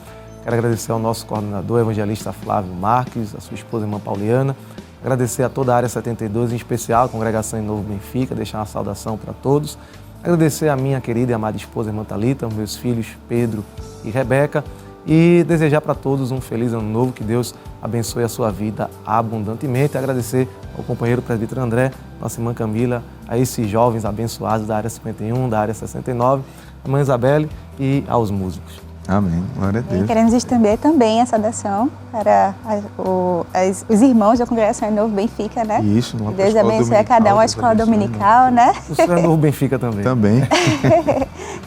Quero agradecer ao nosso coordenador, evangelista Flávio Marques, a sua esposa, irmã Pauliana. Agradecer a toda a área 72, em especial a congregação em Novo Benfica, deixar uma saudação para todos. Agradecer a minha querida e amada esposa, irmã Thalita, meus filhos Pedro e Rebeca. E desejar para todos um feliz ano novo, que Deus abençoe a sua vida abundantemente. Agradecer ao companheiro presbítero André, nossa irmã Camila, a esses jovens abençoados da área 51, da área 69, a mãe Isabelle e aos músicos. Amém. Glória a Deus. E queremos estender também a saudação para os irmãos da congregação em Novo Benfica, né? Isso, uma Deus abençoe a cada um a escola dominical, né? O senhor é Novo Benfica também. Também.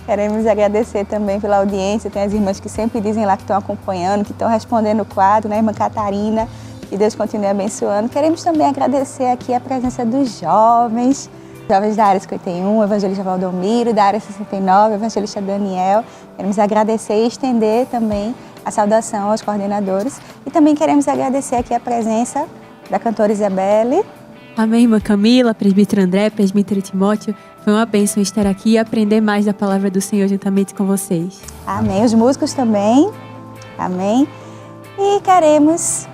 Queremos agradecer também pela audiência. Tem as irmãs que sempre dizem lá que estão acompanhando, que estão respondendo o quadro, né? Irmã Catarina, que Deus continue abençoando. Queremos também agradecer aqui a presença dos jovens da área 51, o evangelista Valdomiro, da área 69, o evangelista Daniel. Queremos agradecer e estender também a saudação aos coordenadores. E também queremos agradecer aqui a presença da cantora Isabelle. Amém, irmã Camila, presbítero André, presbítero Timóteo. Foi uma bênção estar aqui e aprender mais da palavra do Senhor juntamente com vocês. Amém. Os músicos também. Amém. E queremos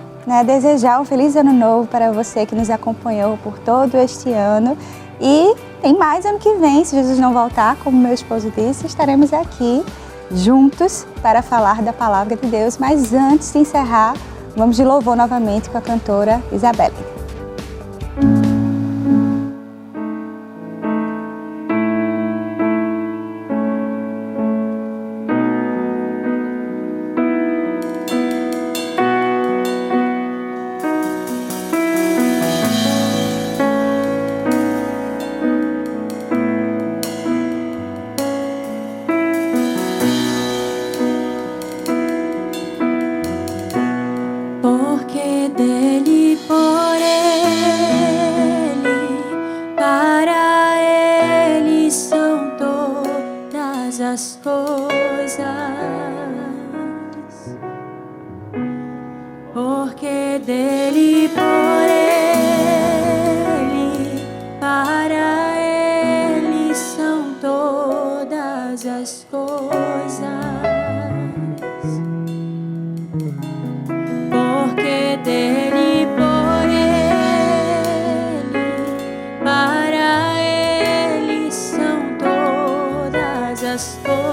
desejar um feliz ano novo para você que nos acompanhou por todo este ano. E tem mais ano que vem, se Jesus não voltar, como meu esposo disse, estaremos aqui juntos para falar da palavra de Deus. Mas antes de encerrar, vamos de louvor novamente com a cantora Isabelle. Porque dele, por ele, para ele são todas as coisas. Porque dele, por ele, para ele são todas as coisas. Porque dele, por ele, para ele são todas as coisas.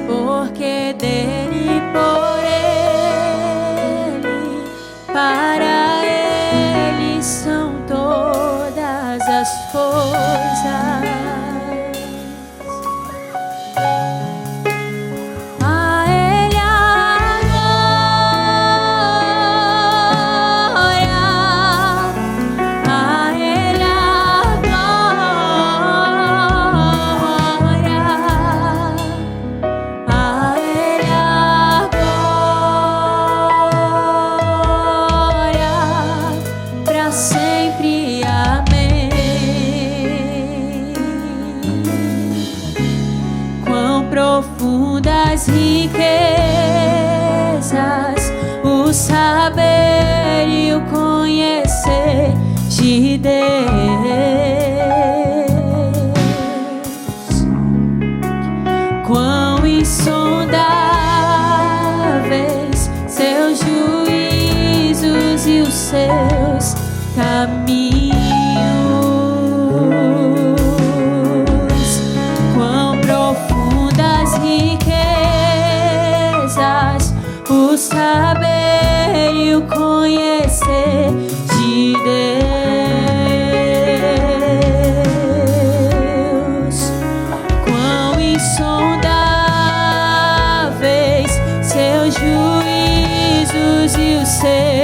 Porque dele, por ele, para ele são todas as coisas. Profundas riquezas, o saber e o conhecer de Deus. Quão insondáveis seus juízos e os seus caminhos. Riquezas, o saber e o conhecer de Deus. Quão insondáveis seus juízos e os seus